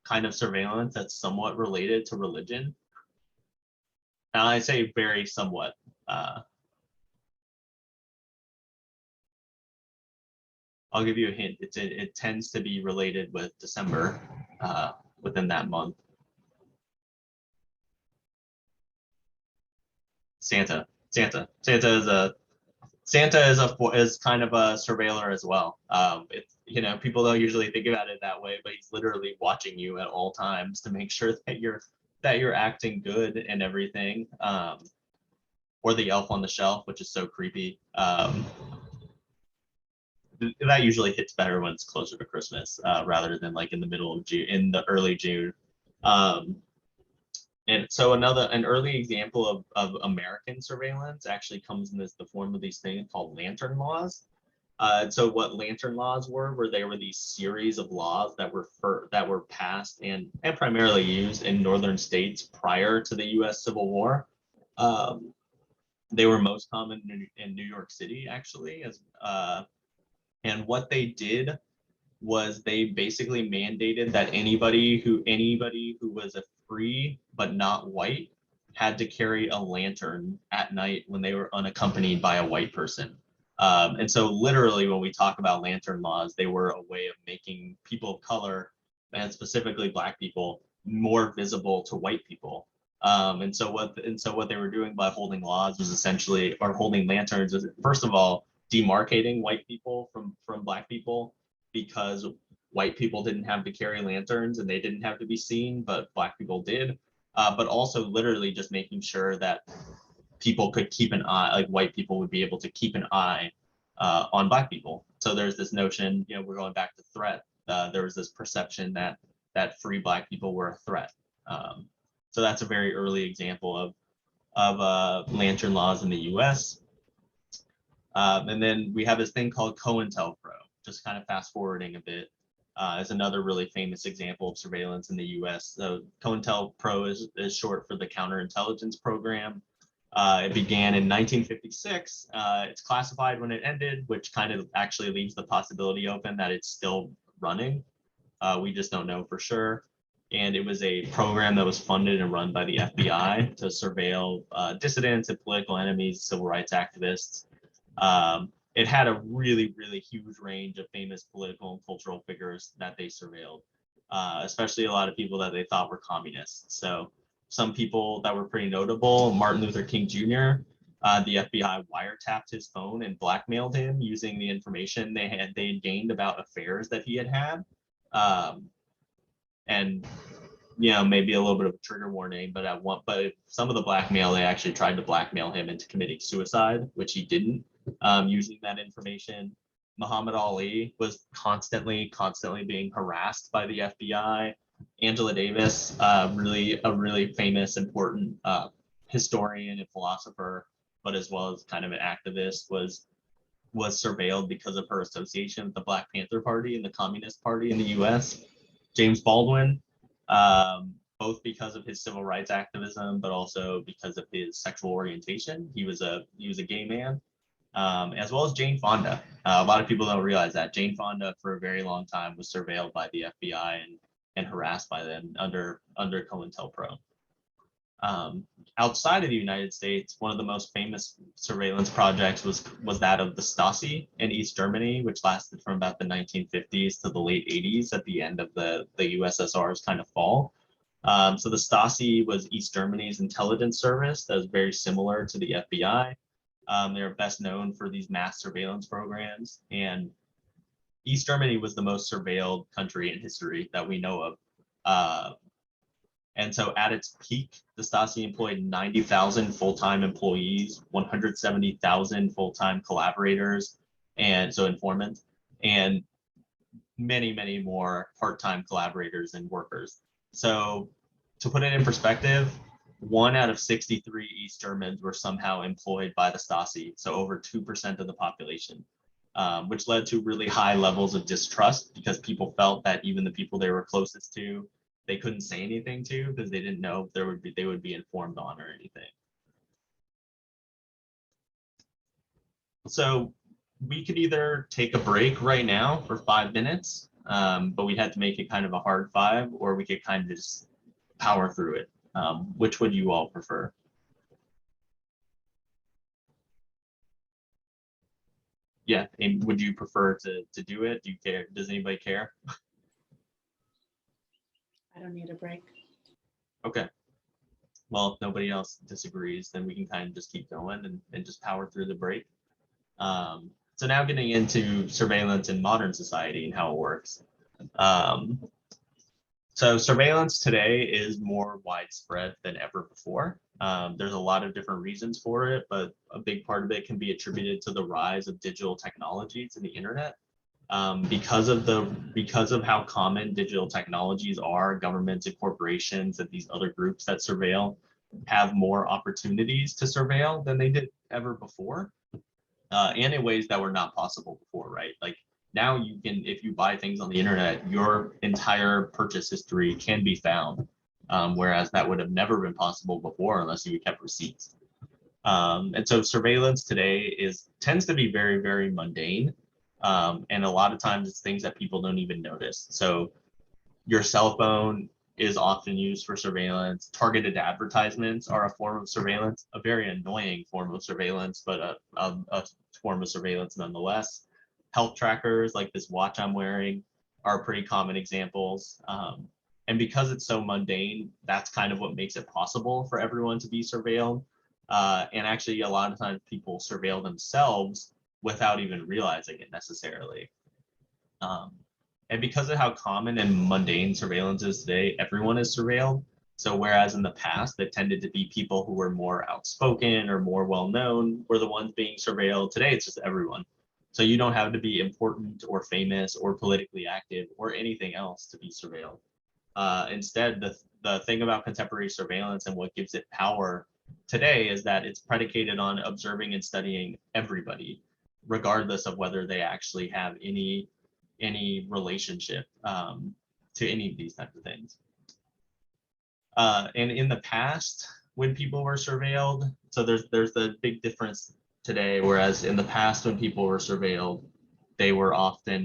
kind of surveillance that's somewhat related to religion? Now I say very somewhat. I'll give you a hint. It tends to be related with December, within that month. Santa is kind of a surveiller as well. You know, people don't usually think about it that way, but he's literally watching you at all times to make sure that you're acting good and everything. Or the elf on the shelf, which is so creepy. That usually hits better when it's closer to Christmas, rather than like in the middle of June, in the early June. And so an early example of American surveillance actually comes in the form of these things called lantern laws. So what lantern laws were they were these series of laws that were passed and primarily used in northern states prior to the U.S. Civil War. They were most common in New York City, actually, and what they did was they basically mandated that anybody who was a free but not white had to carry a lantern at night when they were unaccompanied by a white person. And so literally when we talk about lantern laws, they were a way of making people of color, and specifically Black people, more visible to white people. And so what they were doing by holding laws was essentially, or holding lanterns, was first of all demarcating white people from Black people, because white people didn't have to carry lanterns and they didn't have to be seen, but Black people did. But also literally just making sure that people could keep an eye, like white people would be able to keep an eye on Black people. So there's this notion, you know, we're going back to threat. There was this perception that free Black people were a threat. So that's a very early example of lantern laws in the U.S. And then we have this thing called COINTELPRO, just kind of fast forwarding a bit, is another really famous example of surveillance in the U.S. So COINTELPRO is short for the Counterintelligence Program. It began in 1956. It's classified when it ended, which kind of actually leaves the possibility open that it's still running. We just don't know for sure. And it was a program that was funded and run by the FBI to surveil dissidents and political enemies, civil rights activists. It had a really, really huge range of famous political and cultural figures that they surveilled, especially a lot of people that they thought were communists. So some people that were pretty notable, Martin Luther King Jr., the FBI wiretapped his phone and blackmailed him using the information they had gained about affairs that he had had. And maybe a little bit of a trigger warning, but some of the blackmail, they actually tried to blackmail him into committing suicide, which he didn't, using that information. Muhammad Ali was constantly being harassed by the FBI. Angela Davis, a really famous, important historian and philosopher, but as well as kind of an activist, was surveilled because of her association with the Black Panther Party and the Communist Party in the U.S. James Baldwin, both because of his civil rights activism, but also because of his sexual orientation. He was a gay man, as well as Jane Fonda. A lot of people don't realize that Jane Fonda, for a very long time, was surveilled by the FBI and harassed by them under COINTELPRO. Outside of the United States, one of the most famous surveillance projects was that of the Stasi in East Germany, which lasted from about the 1950s to the late 80s at the end of the USSR's kind of fall. So the Stasi was East Germany's intelligence service that was very similar to the FBI. They're best known for these mass surveillance programs, and East Germany was the most surveilled country in history that we know of. And so at its peak, the Stasi employed 90,000 full-time employees, 170,000 full-time collaborators, and so informants, and many, many more part-time collaborators and workers. So to put it in perspective, 1 out of 63 East Germans were somehow employed by the Stasi, so over 2% of the population, which led to really high levels of distrust because people felt that even the people they were closest to, they couldn't say anything to because they didn't know if they would be informed on or anything. So we could either take a break right now for 5 minutes, but we had to make it kind of a hard 5, or we could kind of just power through it. Which would you all prefer? Yeah, and would you prefer to do it? Do you care? Does anybody care? I don't need a break. Okay. Well, if nobody else disagrees, then we can kind of just keep going and just power through the break. So now getting into surveillance in modern society and how it works. So surveillance today is more widespread than ever before. There's a lot of different reasons for it, but a big part of it can be attributed to the rise of digital technologies and the internet. Because of how common digital technologies are, governments and corporations and these other groups that surveil have more opportunities to surveil than they did ever before, and in ways that were not possible before, right? Like now you can, if you buy things on the internet, your entire purchase history can be found, whereas that would have never been possible before unless you kept receipts. And so surveillance today tends to be very, very mundane. And a lot of times it's things that people don't even notice. So your cell phone is often used for surveillance. Targeted advertisements are a form of surveillance, a very annoying form of surveillance, but a form of surveillance nonetheless. Health trackers like this watch I'm wearing are pretty common examples. And because it's so mundane, that's kind of what makes it possible for everyone to be surveilled. And actually, a lot of times people surveil themselves without even realizing it necessarily. And because of how common and mundane surveillance is today, everyone is surveilled. So whereas in the past, it tended to be people who were more outspoken or more well-known were the ones being surveilled, today it's just everyone. So you don't have to be important or famous or politically active or anything else to be surveilled. Instead, the thing about contemporary surveillance and what gives it power today is that it's predicated on observing and studying everybody, regardless of whether they actually have any relationship to any of these types of things. And in the past, when people were surveilled. So there's the big difference today, whereas in the past when people were surveilled, they were often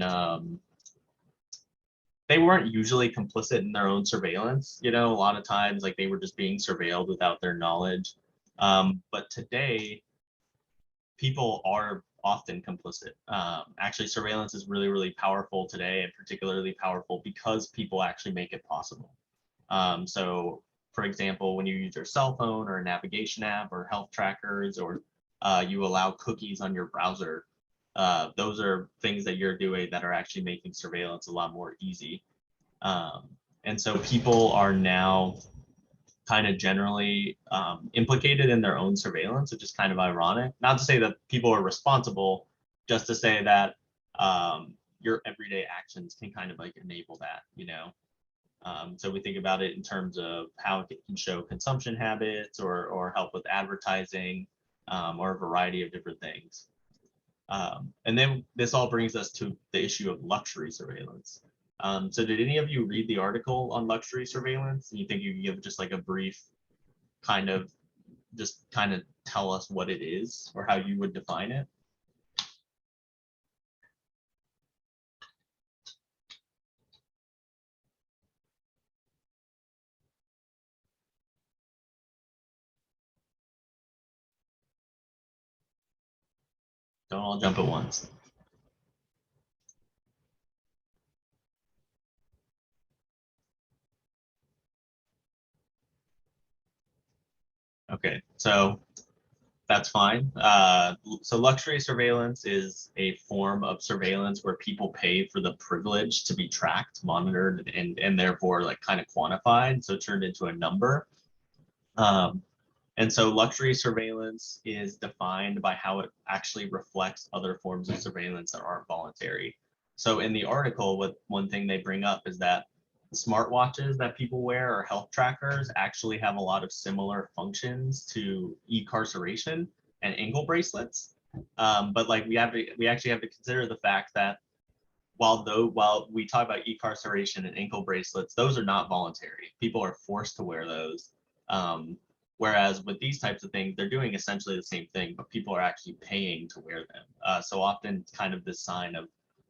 they weren't usually complicit in their own surveillance. You know, a lot of times like they were just being surveilled without their knowledge. But today, people are often complicit. Actually, surveillance is really, really powerful today, and particularly powerful because people actually make it possible. So, for example, when you use your cell phone or a navigation app or health trackers, or you allow cookies on your browser, those are things that you're doing that are actually making surveillance a lot more easy. And so people are now kind of generally implicated in their own surveillance, which is kind of ironic. Not to say that people are responsible, just to say that your everyday actions can kind of like enable that, you know. So we think about it in terms of how it can show consumption habits or help with advertising or a variety of different things. And then this all brings us to the issue of luxury surveillance. So did any of you read the article on luxury surveillance? And you think you can give just like a brief kind of tell us what it is or how you would define it? Don't all jump at once. Okay, so that's fine. So luxury surveillance is a form of surveillance where people pay for the privilege to be tracked, monitored, and therefore like kind of quantified, so turned into a number. And so luxury surveillance is defined by how it actually reflects other forms of surveillance that aren't voluntary. So in the article, one thing they bring up is that smartwatches that people wear or health trackers actually have a lot of similar functions to e-carceration and ankle bracelets. But like we actually have to consider the fact that while we talk about e-carceration and ankle bracelets, those are not voluntary. People are forced to wear those. Whereas with these types of things, they're doing essentially the same thing, but people are actually paying to wear them. So often kind of this sign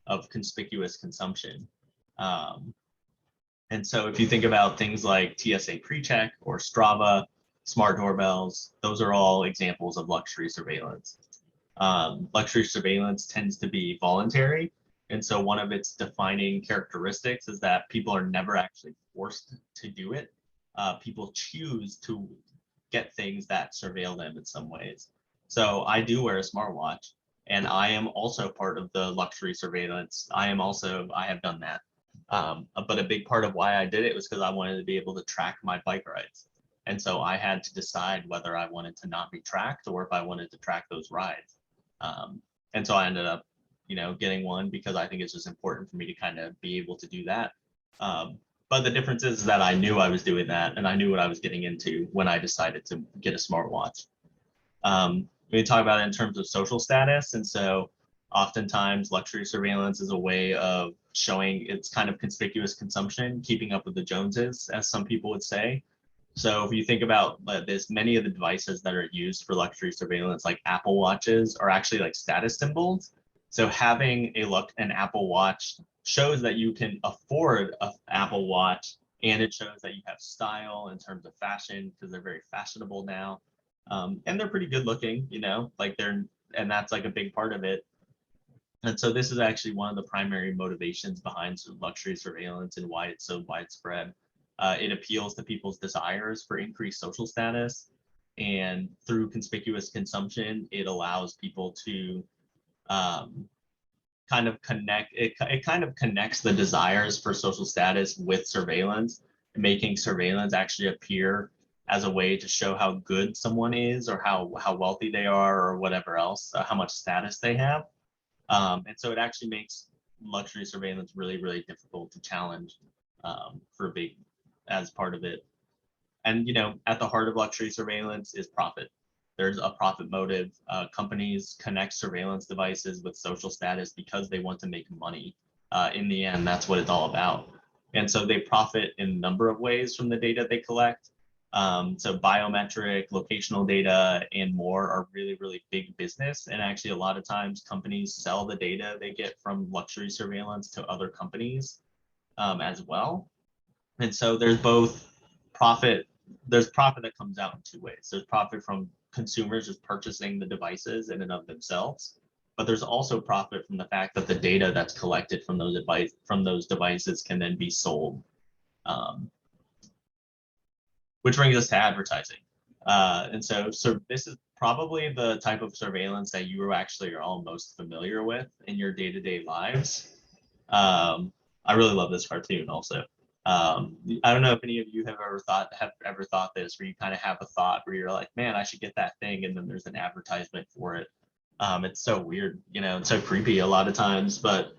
of conspicuous consumption. And so if you think about things like TSA PreCheck or Strava, smart doorbells, those are all examples of luxury surveillance. Luxury surveillance tends to be voluntary. And so one of its defining characteristics is that people are never actually forced to do it. People choose to get things that surveil them in some ways. So I do wear a smartwatch, and I am also part of the luxury surveillance. I have done that. But a big part of why I did it was because I wanted to be able to track my bike rides. And so I had to decide whether I wanted to not be tracked or if I wanted to track those rides. And so I ended up, getting one because I think it's just important for me to kind of be able to do that. But the difference is that I knew I was doing that and I knew what I was getting into when I decided to get a smartwatch. We talk about it in terms of social status. And so oftentimes luxury surveillance is a way of showing its kind of conspicuous consumption, keeping up with the Joneses, as some people would say. So if you think about this, many of the devices that are used for luxury surveillance, like Apple Watches, are actually like status symbols. So having an Apple Watch shows that you can afford an Apple Watch, and it shows that you have style in terms of fashion because they're very fashionable now. And they're pretty good looking, and that's like a big part of it. And so this is actually one of the primary motivations behind luxury surveillance and why it's so widespread. It appeals to people's desires for increased social status, and through conspicuous consumption, it allows people to kind of connects the desires for social status with surveillance, making surveillance actually appear as a way to show how good someone is or how wealthy they are or whatever else, how much status they have. And so it actually makes luxury surveillance really, really difficult to challenge as part of it. And, at the heart of luxury surveillance is profit. There's a profit motive. Companies connect surveillance devices with social status because they want to make money. In the end, that's what it's all about. And so they profit in a number of ways from the data they collect. So biometric, locational data, and more are really, really big business. And actually, a lot of times companies sell the data they get from luxury surveillance to other companies as well. And so there's both profit, there's profit that comes out in two ways. There's profit from consumers just purchasing the devices in and of themselves, but there's also profit from the fact that the data that's collected from those devices can then be sold. Which brings us to advertising. And so this is probably the type of surveillance that you actually are all most familiar with in your day-to-day lives. I really love this cartoon also. I don't know if any of you have ever thought this, where you kind of have a thought where you're like, man, I should get that thing, and then there's an advertisement for it. It's so weird, you know, it's so creepy a lot of times, but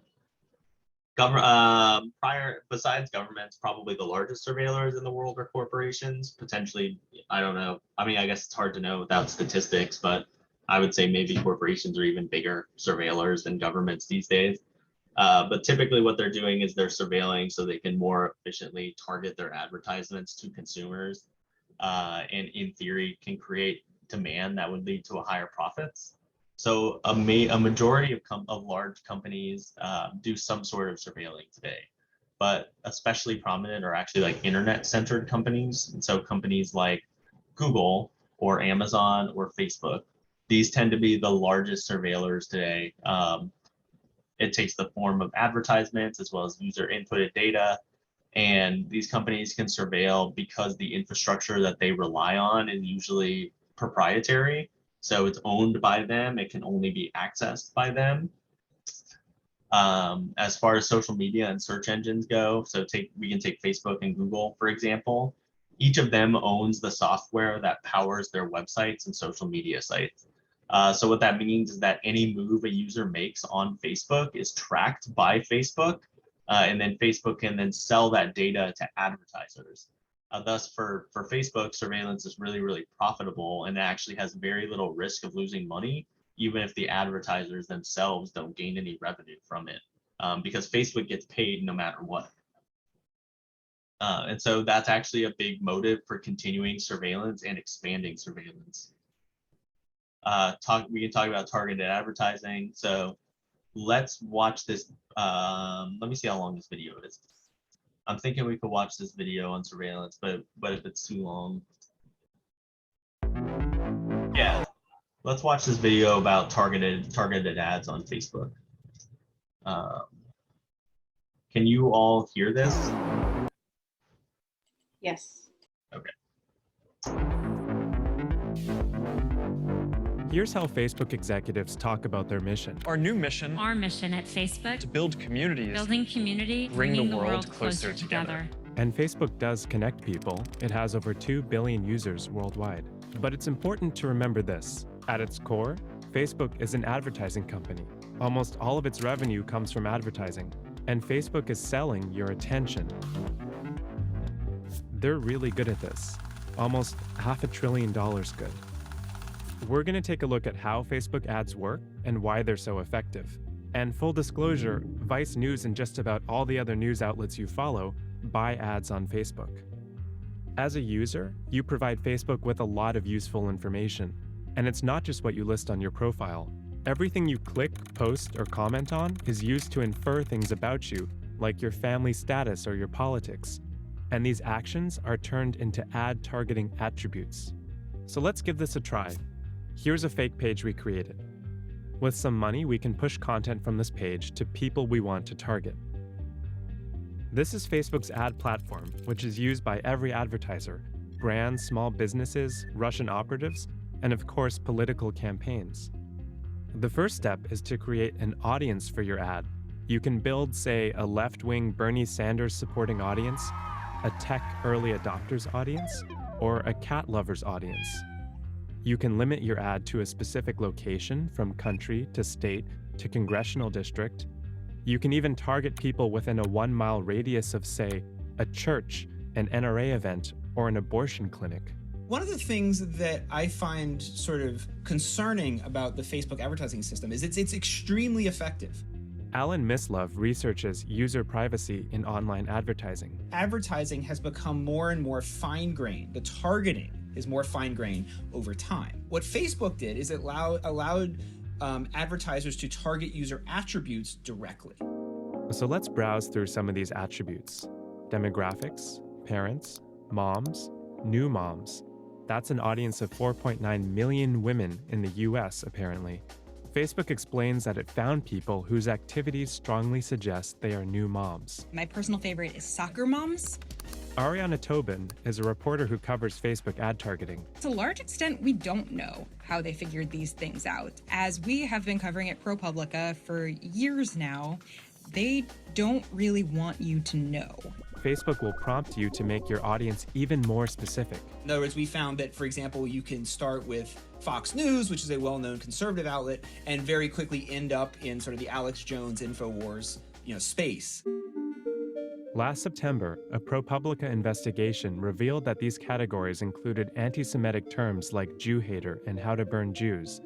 besides governments, probably the largest surveillors in the world are corporations. Potentially, I don't know. I mean, I guess it's hard to know without statistics, but I would say maybe corporations are even bigger surveillors than governments these days. But typically what they're doing is they're surveilling so they can more efficiently target their advertisements to consumers, and in theory can create demand that would lead to a higher profits. So a majority of large companies do some sort of surveilling today, but especially prominent are actually like internet-centered companies. And so companies like Google or Amazon or Facebook, these tend to be the largest surveillors today. It takes the form of advertisements as well as user inputted data. And these companies can surveil because the infrastructure that they rely on is usually proprietary. So it's owned by them. It can only be accessed by them. As far as social media and search engines go, so we can take Facebook and Google, for example. Each of them owns the software that powers their websites and social media sites. So what that means is that any move a user makes on Facebook is tracked by Facebook, and then Facebook can then sell that data to advertisers. Thus, for Facebook, surveillance is really, really profitable, and it actually has very little risk of losing money, even if the advertisers themselves don't gain any revenue from it, because Facebook gets paid no matter what. And so that's actually a big motive for continuing surveillance and expanding surveillance. We can talk about targeted advertising. So let's watch this. Let me see how long this video is. I'm thinking we could watch this video on surveillance, but if it's too long, yeah, let's watch this video about targeted ads on Facebook. Can you all hear this? Yes. Okay. Here's how Facebook executives talk about their mission. Our new mission. Our mission at Facebook. To build communities. Building community. Bringing the world closer together. And Facebook does connect people. It has over 2 billion users worldwide. But it's important to remember this. At its core, Facebook is an advertising company. Almost all of its revenue comes from advertising. And Facebook is selling your attention. They're really good at this. Almost $500 billion good. We're going to take a look at how Facebook ads work and why they're so effective. And full disclosure, Vice News and just about all the other news outlets you follow buy ads on Facebook. As a user, you provide Facebook with a lot of useful information. And it's not just what you list on your profile. Everything you click, post, or comment on is used to infer things about you, like your family status or your politics. And these actions are turned into ad targeting attributes. So let's give this a try. Here's a fake page we created. With some money, we can push content from this page to people we want to target. This is Facebook's ad platform, which is used by every advertiser, brands, small businesses, Russian operatives, and of course, political campaigns. The first step is to create an audience for your ad. You can build, say, a left-wing Bernie Sanders supporting audience, a tech early adopters audience, or a cat lovers audience. You can limit your ad to a specific location, from country to state to congressional district. You can even target people within a 1-mile radius of, say, a church, an NRA event, or an abortion clinic. One of the things that I find sort of concerning about the Facebook advertising system is it's extremely effective. Alan Mislove researches user privacy in online advertising. Advertising has become more and more fine-grained. The targeting is more fine-grained over time. What Facebook did is it allowed advertisers to target user attributes directly. So let's browse through some of these attributes. Demographics, parents, moms, new moms. That's an audience of 4.9 million women in the US, apparently. Facebook explains that it found people whose activities strongly suggest they are new moms. My personal favorite is soccer moms. Ariana Tobin is a reporter who covers Facebook ad targeting. To a large extent, we don't know how they figured these things out. As we have been covering at ProPublica for years now, they don't really want you to know. Facebook will prompt you to make your audience even more specific. In other words, we found that, for example, you can start with Fox News, which is a well-known conservative outlet, and very quickly end up in sort of the Alex Jones InfoWars, space. Last September, a ProPublica investigation revealed that these categories included anti-Semitic terms like Jew hater and how to burn Jews.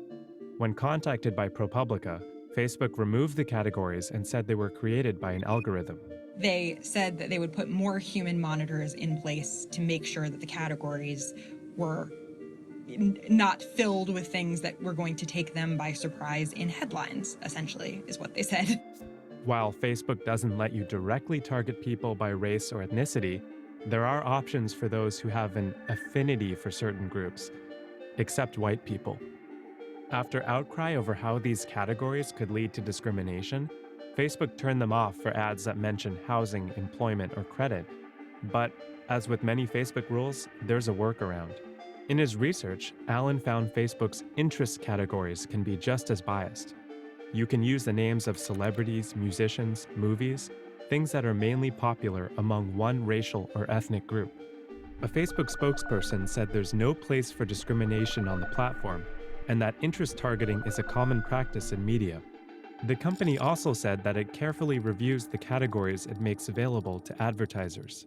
When contacted by ProPublica, Facebook removed the categories and said they were created by an algorithm. They said that they would put more human monitors in place to make sure that the categories were not filled with things that were going to take them by surprise in headlines, essentially, is what they said. While Facebook doesn't let you directly target people by race or ethnicity, there are options for those who have an affinity for certain groups, except white people. After outcry over how these categories could lead to discrimination, Facebook turned them off for ads that mention housing, employment, or credit. But as with many Facebook rules, there's a workaround. In his research, Alan found Facebook's interest categories can be just as biased. You can use the names of celebrities, musicians, movies, things that are mainly popular among one racial or ethnic group. A Facebook spokesperson said there's no place for discrimination on the platform, and that interest targeting is a common practice in media. The company also said that it carefully reviews the categories it makes available to advertisers.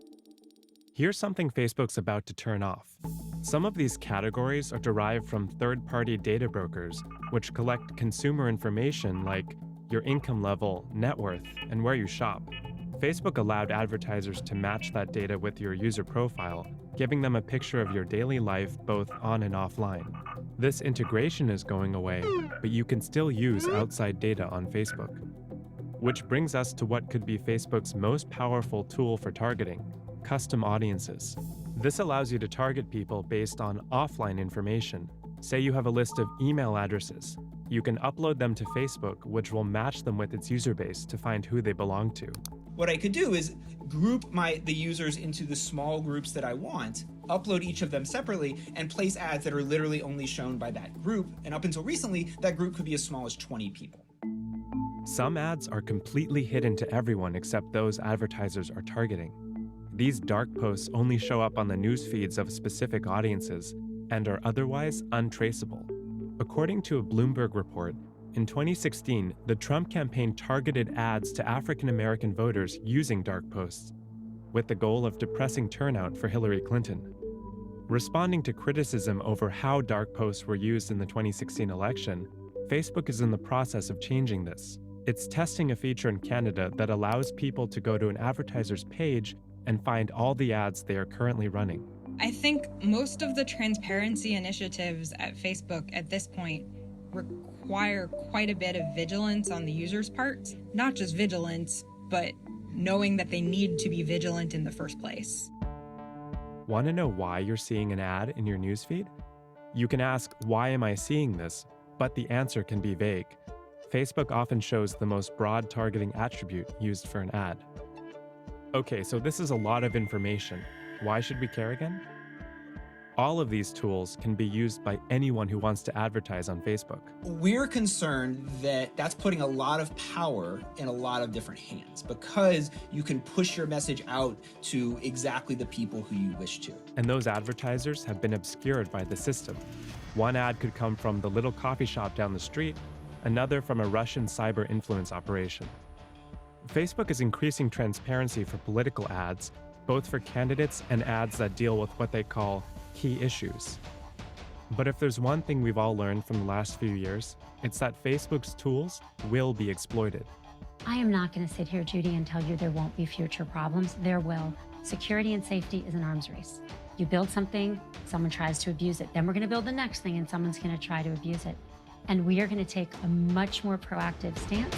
Here's something Facebook's about to turn off. Some of these categories are derived from third-party data brokers, which collect consumer information like your income level, net worth, and where you shop. Facebook allowed advertisers to match that data with your user profile, giving them a picture of your daily life both on and offline. This integration is going away, but you can still use outside data on Facebook. Which brings us to what could be Facebook's most powerful tool for targeting: custom audiences. This allows you to target people based on offline information. Say you have a list of email addresses. You can upload them to Facebook, which will match them with its user base to find who they belong to. What I could do is group the users into the small groups that I want, upload each of them separately, and place ads that are literally only shown by that group. And up until recently, that group could be as small as 20 people. Some ads are completely hidden to everyone except those advertisers are targeting. These dark posts only show up on the news feeds of specific audiences and are otherwise untraceable. According to a Bloomberg report, in 2016, the Trump campaign targeted ads to African American voters using dark posts, with the goal of depressing turnout for Hillary Clinton. Responding to criticism over how dark posts were used in the 2016 election, Facebook is in the process of changing this. It's testing a feature in Canada that allows people to go to an advertiser's page and find all the ads they are currently running. I think most of the transparency initiatives at Facebook at this point require quite a bit of vigilance on the user's part. Not just vigilance, but knowing that they need to be vigilant in the first place. Want to know why you're seeing an ad in your newsfeed? You can ask, why am I seeing this? But the answer can be vague. Facebook often shows the most broad targeting attribute used for an ad. Okay, so this is a lot of information. Why should we care again? All of these tools can be used by anyone who wants to advertise on Facebook. We're concerned that that's putting a lot of power in a lot of different hands because you can push your message out to exactly the people who you wish to. And those advertisers have been obscured by the system. One ad could come from the little coffee shop down the street, another from a Russian cyber influence operation. Facebook is increasing transparency for political ads, both for candidates and ads that deal with what they call key issues. But if there's one thing we've all learned from the last few years, it's that Facebook's tools will be exploited. I am not going to sit here, Judy, and tell you there won't be future problems. There will. Security and safety is an arms race. You build something, someone tries to abuse it. Then we're going to build the next thing and someone's going to try to abuse it. And we are going to take a much more proactive stance.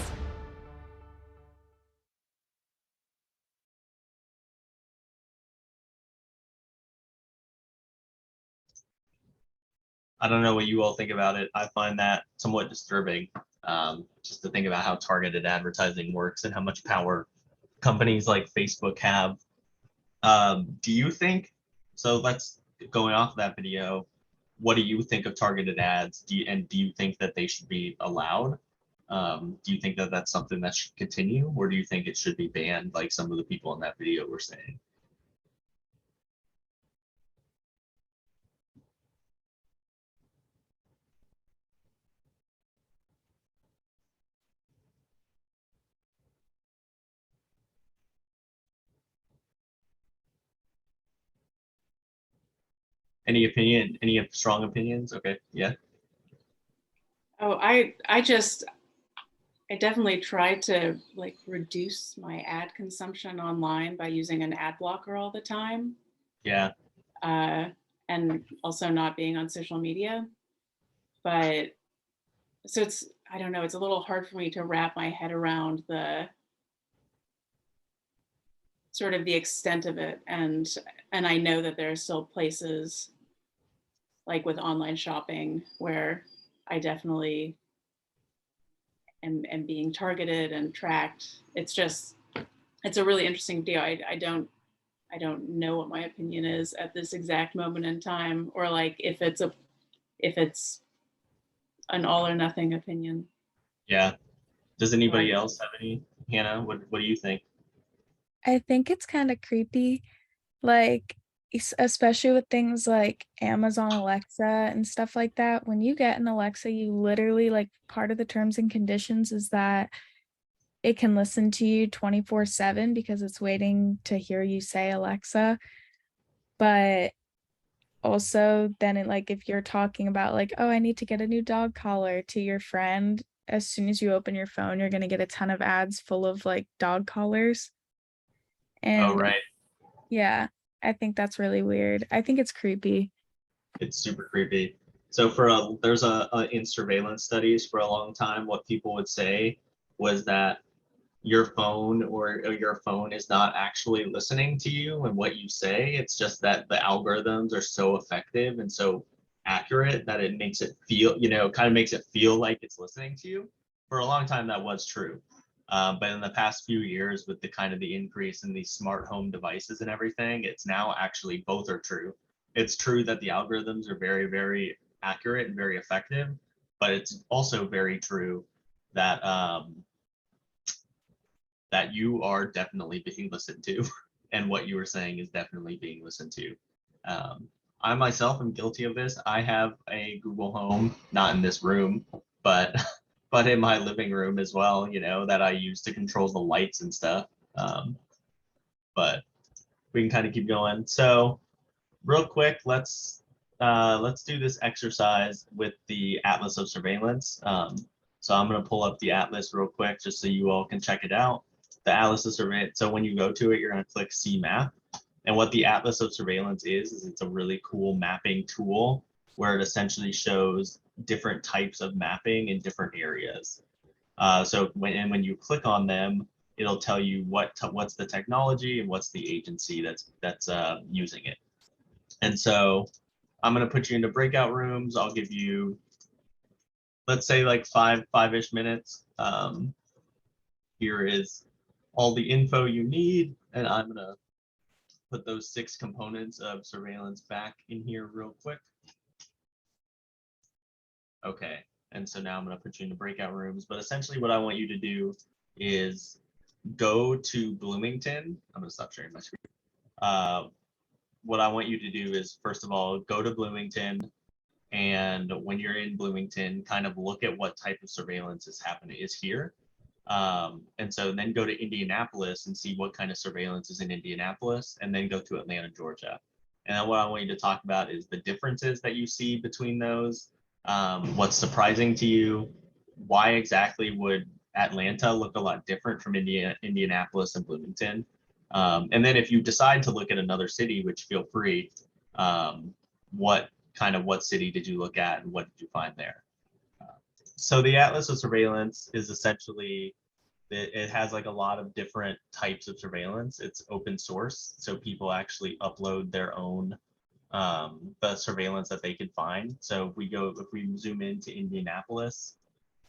I don't know what you all think about it. I find that somewhat disturbing, just to think about how targeted advertising works and how much power companies like Facebook have. Do you think, so let's, going off that video, what do you think of targeted ads? Do you think that they should be allowed? Do you think that that's something that should continue, or do you think it should be banned like some of the people in that video were saying? Any opinion, any strong opinions? Okay, yeah. Oh, I definitely try to like reduce my ad consumption online by using an ad blocker all the time. Yeah. And also not being on social media. But so it's, I don't know, it's a little hard for me to wrap my head around the sort of the extent of it. And I know that there are still places like with online shopping where I definitely am being targeted and tracked. It's just, it's a really interesting deal. I don't know what my opinion is at this exact moment in time, or like if it's an all or nothing opinion. Yeah. Does anybody else have any? Hannah, what do you think? I think it's kind of creepy, like especially with things like Amazon Alexa and stuff like that. When you get an Alexa, you literally, like, part of the terms and conditions is that it can listen to you 24/7 because it's waiting to hear you say Alexa. But also then it, like, if you're talking about like, oh, I need to get a new dog collar to your friend, as soon as you open your phone, you're going to get a ton of ads full of like dog collars. Oh, And right. yeah, I think that's really weird. I think it's creepy. It's super creepy. So there's in surveillance studies for a long time, what people would say was that your phone or your phone is not actually listening to you and what you say. It's just that the algorithms are so effective and so accurate that it makes it feel, kind of makes it feel like it's listening to you. For a long time, that was true. But in the past few years, with the kind of the increase in these smart home devices and everything, it's now actually both are true. It's true that the algorithms are very, very accurate and very effective, but it's also very true that that you are definitely being listened to, and what you were saying is definitely being listened to. I myself am guilty of this. I have a Google Home, not in this room, but but in my living room as well, that I use to control the lights and stuff. But we can kind of keep going. So real quick, let's do this exercise with the Atlas of Surveillance. So I'm going to pull up the Atlas real quick just so you all can check it out. The Atlas of Surveillance. So when you go to it, you're going to click See Map. And what the Atlas of Surveillance is it's a really cool mapping tool where it essentially shows different types of mapping in different areas. So when you click on them, it'll tell you what's the technology and what's the agency that's using it. And so I'm going to put you into breakout rooms. I'll give you, let's say, like five-ish minutes. Here is all the info you need, and I'm going to put those 6 components of surveillance back in here real quick. Okay, and so now I'm going to put you into breakout rooms, but essentially what I want you to do is go to Bloomington. I'm going to stop sharing my screen. What I want you to do is, first of all, go to Bloomington, and when you're in Bloomington, kind of look at what type of surveillance is here. And so then go to Indianapolis and see what kind of surveillance is in Indianapolis, and then go to Atlanta, Georgia. And then what I want you to talk about is the differences that you see between those, what's surprising to you, why exactly would Atlanta looked a lot different from Indianapolis and Bloomington. And then if you decide to look at another city, which feel free, what city did you look at and what did you find there? So the Atlas of Surveillance is essentially, it has like a lot of different types of surveillance. It's open source, so people actually upload their own the surveillance that they can find. So if we zoom into Indianapolis,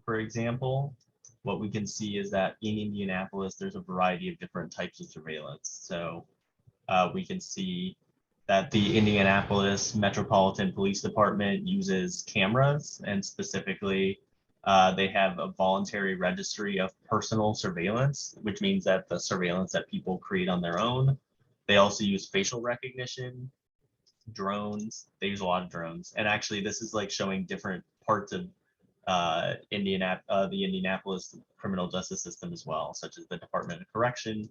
for example, what we can see is that in Indianapolis, there's a variety of different types of surveillance. So we can see that the Indianapolis Metropolitan Police Department uses cameras, and specifically, they have a voluntary registry of personal surveillance, which means that the surveillance that people create on their own. They also use facial recognition, drones. They use a lot of drones. And actually, this is like showing different parts of the Indianapolis criminal justice system as well, such as the Department of Correction.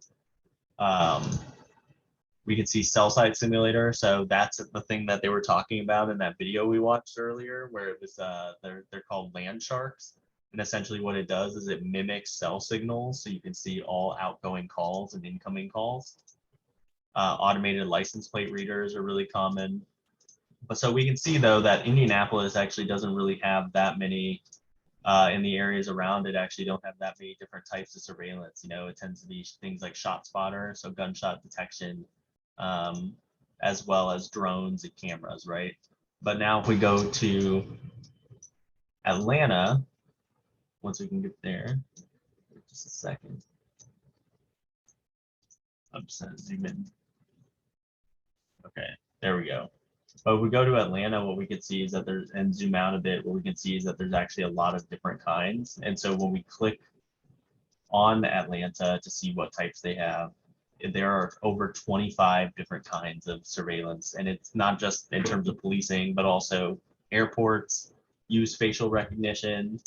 We can see cell site simulator. So that's the thing that they were talking about in that video we watched earlier, where it was they're called land sharks. And essentially what it does is it mimics cell signals. So you can see all outgoing calls and incoming calls. Automated license plate readers are really common. But so we can see though that Indianapolis actually doesn't really have that many in the areas around it, actually don't have that many different types of surveillance. You know, it tends to be things like shot spotter, so gunshot detection, as well as drones and cameras, right? But now if we go to Atlanta, once we can get there, just a second. I'm just gonna zoom in. Okay, there we go. But if we go to Atlanta, what we can see is that there's, and zoom out a bit, what we can see is that there's actually a lot of different kinds. And so when we click on Atlanta to see what types they have, there are over 25 different kinds of surveillance. And it's not just in terms of policing, but also airports use facial recognition.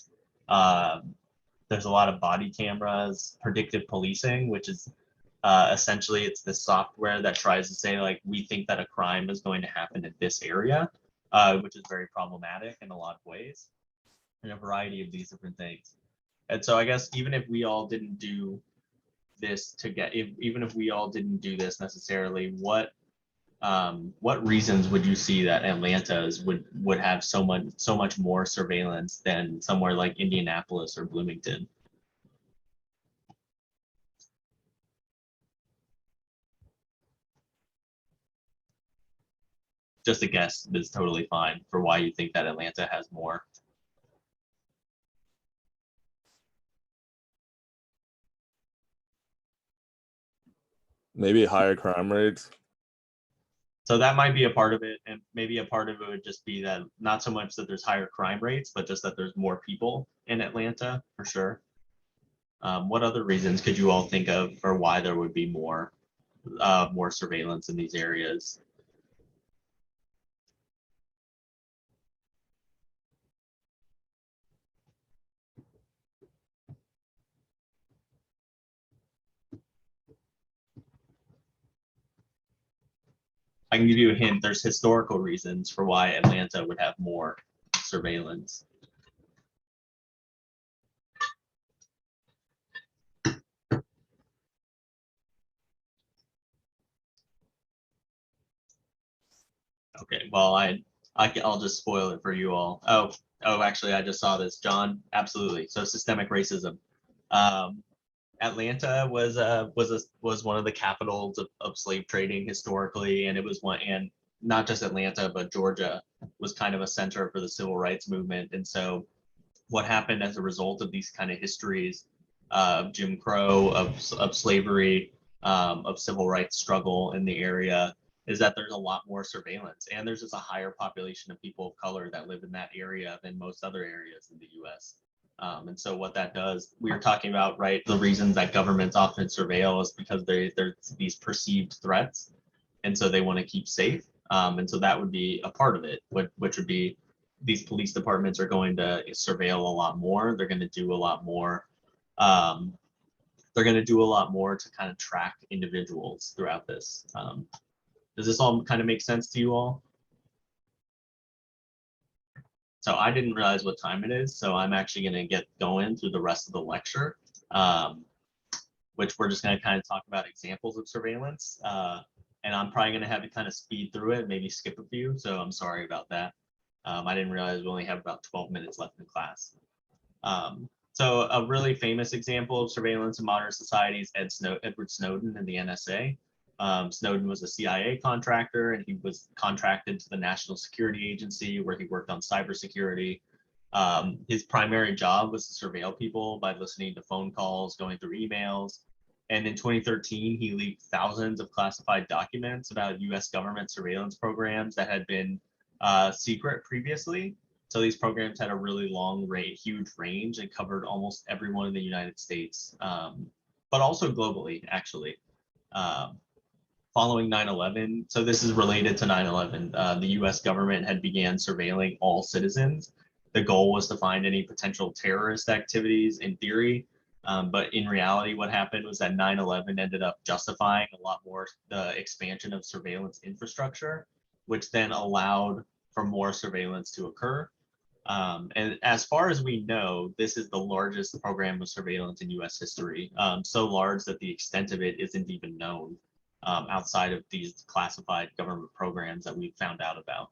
There's a lot of body cameras, predictive policing, which is essentially it's the software that tries to say, like, we think that a crime is going to happen in this area, which is very problematic in a lot of ways, and a variety of these different things. And so I guess even if we all didn't do this even if we all didn't do this necessarily, what reasons would you see that Atlanta's would have so much more surveillance than somewhere like Indianapolis or Bloomington? Just a guess is totally fine for why you think that Atlanta has more. Maybe higher crime rates. So that might be a part of it, and maybe a part of it would just be that not so much that there's higher crime rates, but just that there's more people in Atlanta, for sure. What other reasons could you all think of for why there would be more surveillance in these areas? I can give you a hint. There's historical reasons for why Atlanta would have more surveillance. Okay, well, I'll just spoil it for you all. Oh, actually, I just saw this, John. Absolutely. So systemic racism. Atlanta was one of the capitals of slave trading historically, and it was one, and not just Atlanta, but Georgia was kind of a center for the civil rights movement. And so what happened as a result of these kind of histories of Jim Crow, of slavery, of civil rights struggle in the area, is that there's a lot more surveillance, and there's just a higher population of people of color that live in that area than most other areas in the US. And so what that does, we were talking about, right, the reasons that governments often surveil is because there's these perceived threats, and so they want to keep safe. And so that would be a part of it, which would be these police departments are going to surveil a lot more. They're going to do a lot more. They're going to do a lot more to kind of track individuals throughout this. Does this all kind of make sense to you all? So I didn't realize what time it is, so I'm actually going to get going through the rest of the lecture, which we're just going to kind of talk about examples of surveillance. And I'm probably going to have to kind of speed through it, maybe skip a few, so I'm sorry about that. I didn't realize we only have about 12 minutes left in class. So a really famous example of surveillance in modern society is Edward Snowden and the NSA. Snowden was a CIA contractor, and he was contracted to the National Security Agency, where he worked on cybersecurity. His primary job was to surveil people by listening to phone calls, going through emails. And in 2013, he leaked thousands of classified documents about US government surveillance programs that had been secret previously. So these programs had a really long huge range and covered almost everyone in the United States, but also globally, actually. Following 9/11, so this is related to 9/11, the US government had began surveilling all citizens. The goal was to find any potential terrorist activities in theory, but in reality, what happened was that 9/11 ended up justifying a lot more the expansion of surveillance infrastructure, which then allowed for more surveillance to occur. And as far as we know, this is the largest program of surveillance in US history, so large that the extent of it isn't even known outside of these classified government programs that we've found out about.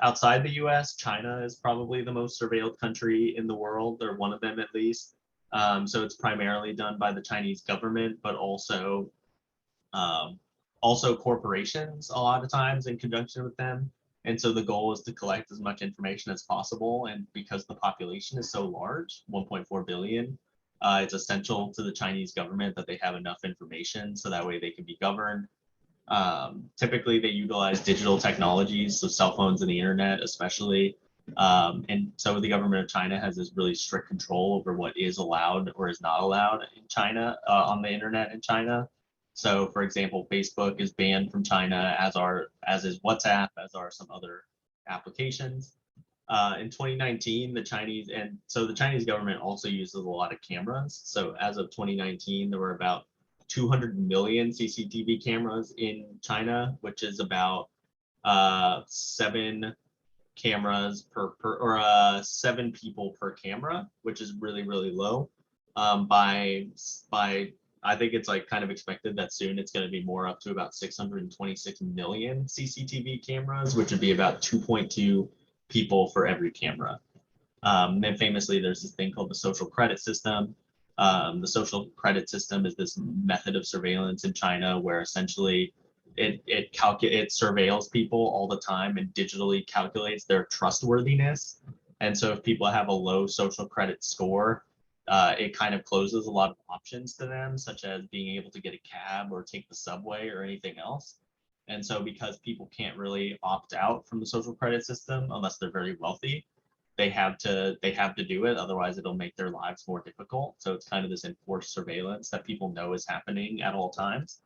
Outside the US, China is probably the most surveilled country in the world, or one of them at least. So it's primarily done by the Chinese government, but also corporations a lot of times in conjunction with them. And so the goal is to collect as much information as possible. And because the population is so large, 1.4 billion, it's essential to the Chinese government that they have enough information so that way they can be governed. Typically, they utilize digital technologies, so cell phones and the internet especially. And so the government of China has this really strict control over what is allowed or is not allowed in China, on the internet in China. So, for example, Facebook is banned from China, as is WhatsApp, as are some other applications. In 2019, the Chinese government also uses a lot of cameras. So as of 2019, there were about 200 million CCTV cameras in China, which is about 7 cameras or 7 people per camera, which is really, really low. By I think it's like kind of expected that soon it's going to be more, up to about 626 million CCTV cameras, which would be about 2.2 people for every camera. Then famously, there's this thing called the social credit system. The social credit system is this method of surveillance in China where essentially it surveils people all the time and digitally calculates their trustworthiness. And so if people have a low social credit score, it kind of closes a lot of options to them, such as being able to get a cab or take the subway or anything else. And so because people can't really opt out from the social credit system unless they're very wealthy, they have to do it, otherwise it'll make their lives more difficult. So it's kind of this enforced surveillance that people know is happening at all times.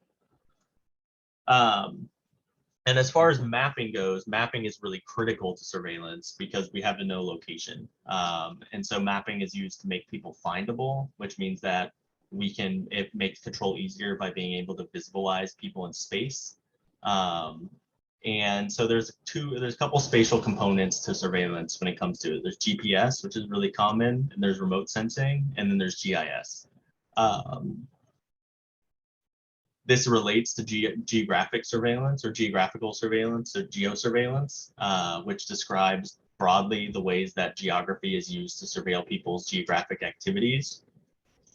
And as far as mapping goes, mapping is really critical to surveillance because we have to know location. And so mapping is used to make people findable, which means that it makes control easier by being able to visualize people in space. And so there's a couple spatial components to surveillance when it comes to it. There's GPS, which is really common, and there's remote sensing, and then there's GIS. This relates to geographic surveillance or geographical surveillance or geosurveillance, which describes broadly the ways that geography is used to surveil people's geographic activities.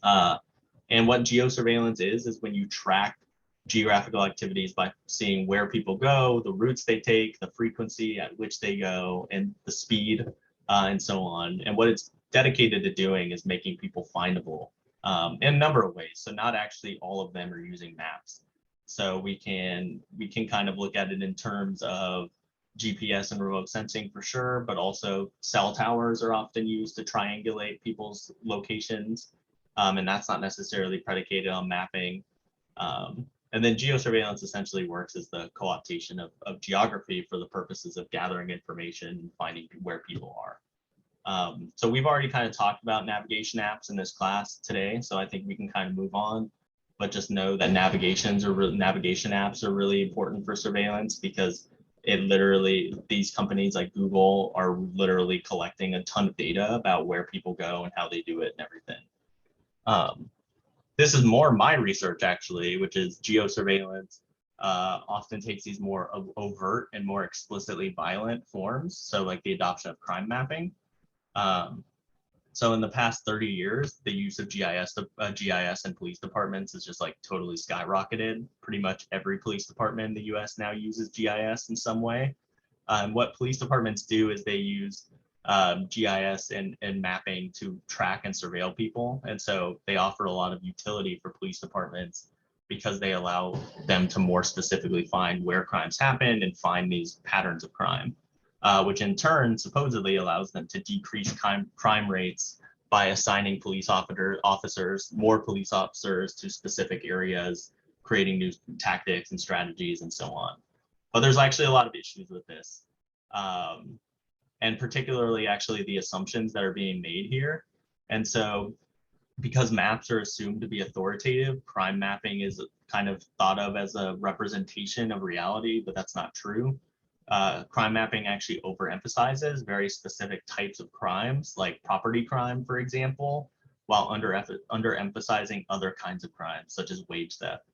And what geosurveillance is when you track geographical activities by seeing where people go, the routes they take, the frequency at which they go, and the speed, and so on. And what it's dedicated to doing is making people findable in a number of ways. So not actually all of them are using maps. So we can kind of look at it in terms of GPS and remote sensing for sure, but also cell towers are often used to triangulate people's locations. And that's not necessarily predicated on mapping. And then geosurveillance essentially works as the co-optation of geography for the purposes of gathering information and finding where people are. So we've already kind of talked about navigation apps in this class today, so I think we can kind of move on. But just know that navigation apps are really important for surveillance because it literally, these companies like Google are literally collecting a ton of data about where people go and how they do it and everything. This is more my research actually, which is geosurveillance often takes these more overt and more explicitly violent forms. So like the adoption of crime mapping. So in the past 30 years, the use of GIS in police departments is just like totally skyrocketed. Pretty much every police department in the US now uses GIS in some way. And what police departments do is they use GIS and mapping to track and surveil people. And so they offer a lot of utility for police departments because they allow them to more specifically find where crimes happen and find these patterns of crime, which in turn supposedly allows them to decrease crime rates by assigning police officers, more police officers to specific areas, creating new tactics and strategies and so on. But there's actually a lot of issues with this. And particularly actually the assumptions that are being made here. And so because maps are assumed to be authoritative, crime mapping is kind of thought of as a representation of reality, but that's not true. Crime mapping actually overemphasizes very specific types of crimes, like property crime, for example, while underemphasizing other kinds of crimes, such as wage theft.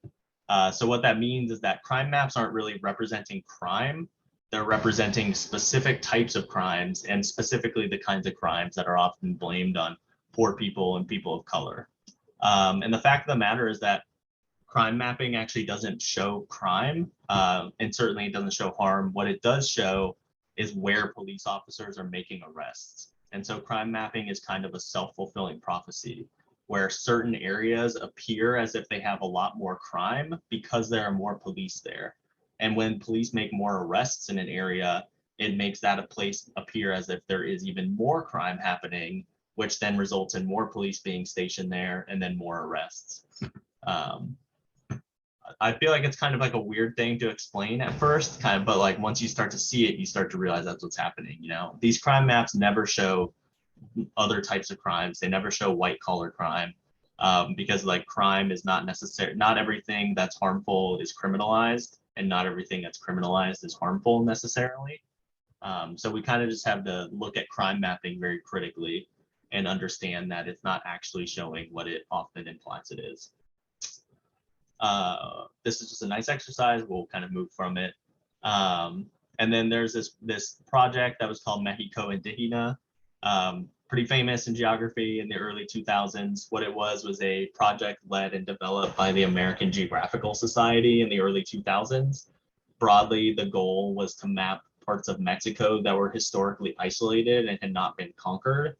So what that means is that crime maps aren't really representing crime, they're representing specific types of crimes, and specifically the kinds of crimes that are often blamed on poor people and people of color. And the fact of the matter is that crime mapping actually doesn't show crime, and certainly it doesn't show harm. What it does show is where police officers are making arrests. And so crime mapping is kind of a self-fulfilling prophecy, where certain areas appear as if they have a lot more crime because there are more police there. And when police make more arrests in an area, it makes that a place appear as if there is even more crime happening, which then results in more police being stationed there and then more arrests. I feel like it's kind of like a weird thing to explain at first, but like once you start to see it, you start to realize that's what's happening. You know, these crime maps never show other types of crimes. They never show white collar crime. Because like crime is not everything that's harmful is criminalized, and not everything that's criminalized is harmful necessarily. So we kind of just have to look at crime mapping very critically and understand that it's not actually showing what it often implies it is. This is just a nice exercise. We'll kind of move from it. And then there's this project that was called Mexico Indígena. Pretty famous in geography in the early 2000s. What it was a project led and developed by the American Geographical Society in the early 2000s. Broadly, the goal was to map parts of Mexico that were historically isolated and had not been conquered.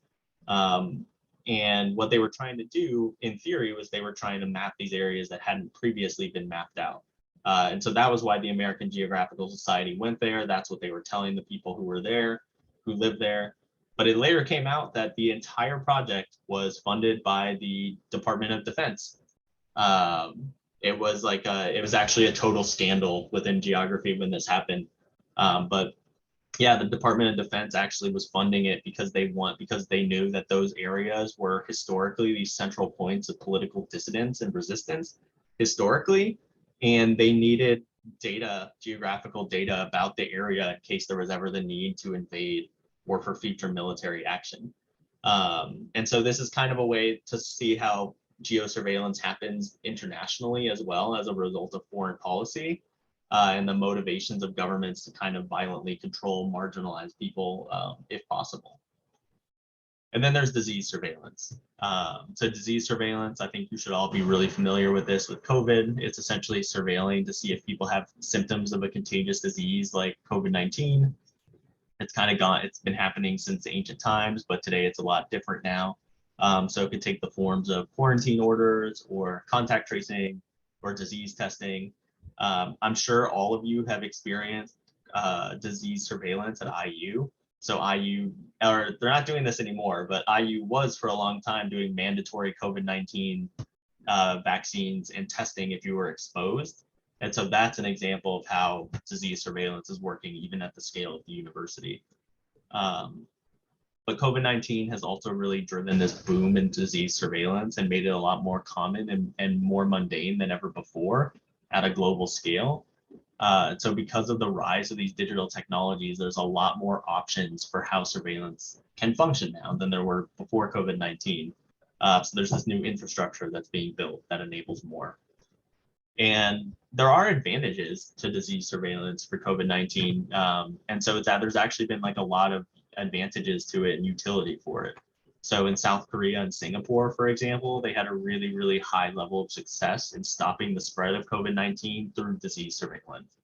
And what they were trying to do, in theory, was they were trying to map these areas that hadn't previously been mapped out. And so that was why the American Geographical Society went there. That's what they were telling the people who were there, who lived there. But it later came out that the entire project was funded by the Department of Defense. It was actually a total scandal within geography when this happened. But yeah, the Department of Defense actually was funding it because they knew that those areas were historically these central points of political dissidence and resistance historically, and they needed geographical data about the area in case there was ever the need to invade or for future military action. And so this is kind of a way to see how geosurveillance happens internationally as well as a result of foreign policy and the motivations of governments to kind of violently control marginalized people if possible. And then there's disease surveillance. So disease surveillance, I think you should all be really familiar with this with COVID. It's essentially surveilling to see if people have symptoms of a contagious disease like COVID-19. It's been happening since ancient times, but today it's a lot different now. So it could take the forms of quarantine orders or contact tracing or disease testing. I'm sure all of you have experienced disease surveillance at IU. So they're not doing this anymore, but IU was for a long time doing mandatory COVID-19 vaccines and testing if you were exposed. And so that's an example of how disease surveillance is working even at the scale of the university. But COVID-19 has also really driven this boom in disease surveillance and made it a lot more common and more mundane than ever before at a global scale. So because of the rise of these digital technologies, there's a lot more options for how surveillance can function now than there were before COVID-19. So there's this new infrastructure that's being built that enables more. And there are advantages to disease surveillance for COVID-19. And so there's actually been like a lot of advantages to it and utility for it. So in South Korea and Singapore, for example, they had a really, really high level of success in stopping the spread of COVID-19 through disease surveillance,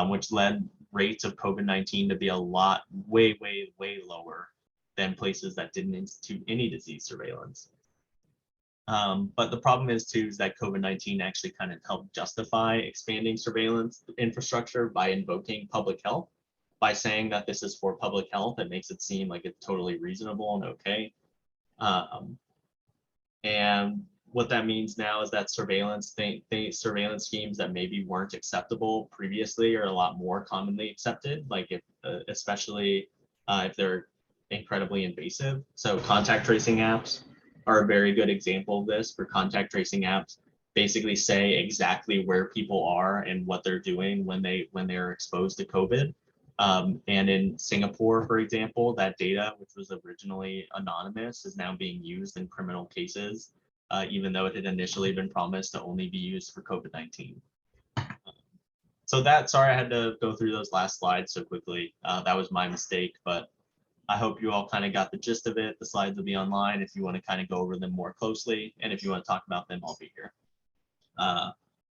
which led rates of COVID-19 to be a lot, way, way, way lower than places that didn't institute any disease surveillance. But the problem is too, is that COVID-19 actually kind of helped justify expanding surveillance infrastructure by invoking public health, by saying that this is for public health. It makes it seem like it's totally reasonable and okay. And what that means now is that surveillance schemes that maybe weren't acceptable previously are a lot more commonly accepted, like if especially if they're incredibly invasive. So contact tracing apps are a very good example of this. For contact tracing apps, basically say exactly where people are and what they're doing when they're exposed to COVID. And in Singapore, for example, that data, which was originally anonymous, is now being used in criminal cases, even though it had initially been promised to only be used for COVID-19. So sorry I had to go through those last slides so quickly. That was my mistake, but I hope you all kind of got the gist of it. The slides will be online if you want to kind of go over them more closely. And if you want to talk about them, I'll be here.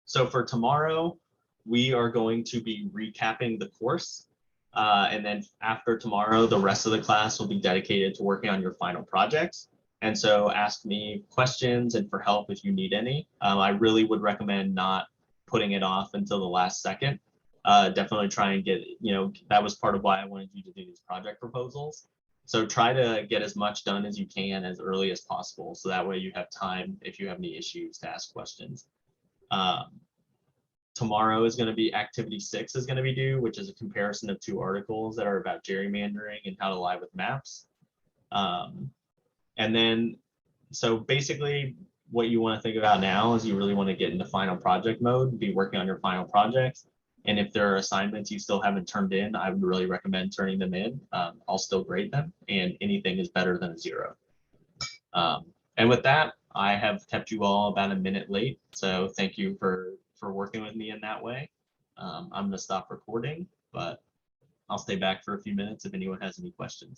So for tomorrow, we are going to be recapping the course. And then after tomorrow, the rest of the class will be dedicated to working on your final projects. And so ask me questions and for help if you need any. I really would recommend not putting it off until the last second. Definitely try and get, that was part of why I wanted you to do these project proposals. So try to get as much done as you can as early as possible. So that way you have time if you have any issues to ask questions. Tomorrow is going to be activity 6 is going to be due, which is a comparison of 2 articles that are about gerrymandering and how to lie with maps. And then, so basically what you want to think about now is you really want to get into final project mode, be working on your final projects. And if there are assignments you still haven't turned in, I would really recommend turning them in. I'll still grade them, and anything is better than a 0. And with that, I have kept you all about a minute late. So thank you for working with me in that way. I'm going to stop recording, but I'll stay back for a few minutes if anyone has any questions.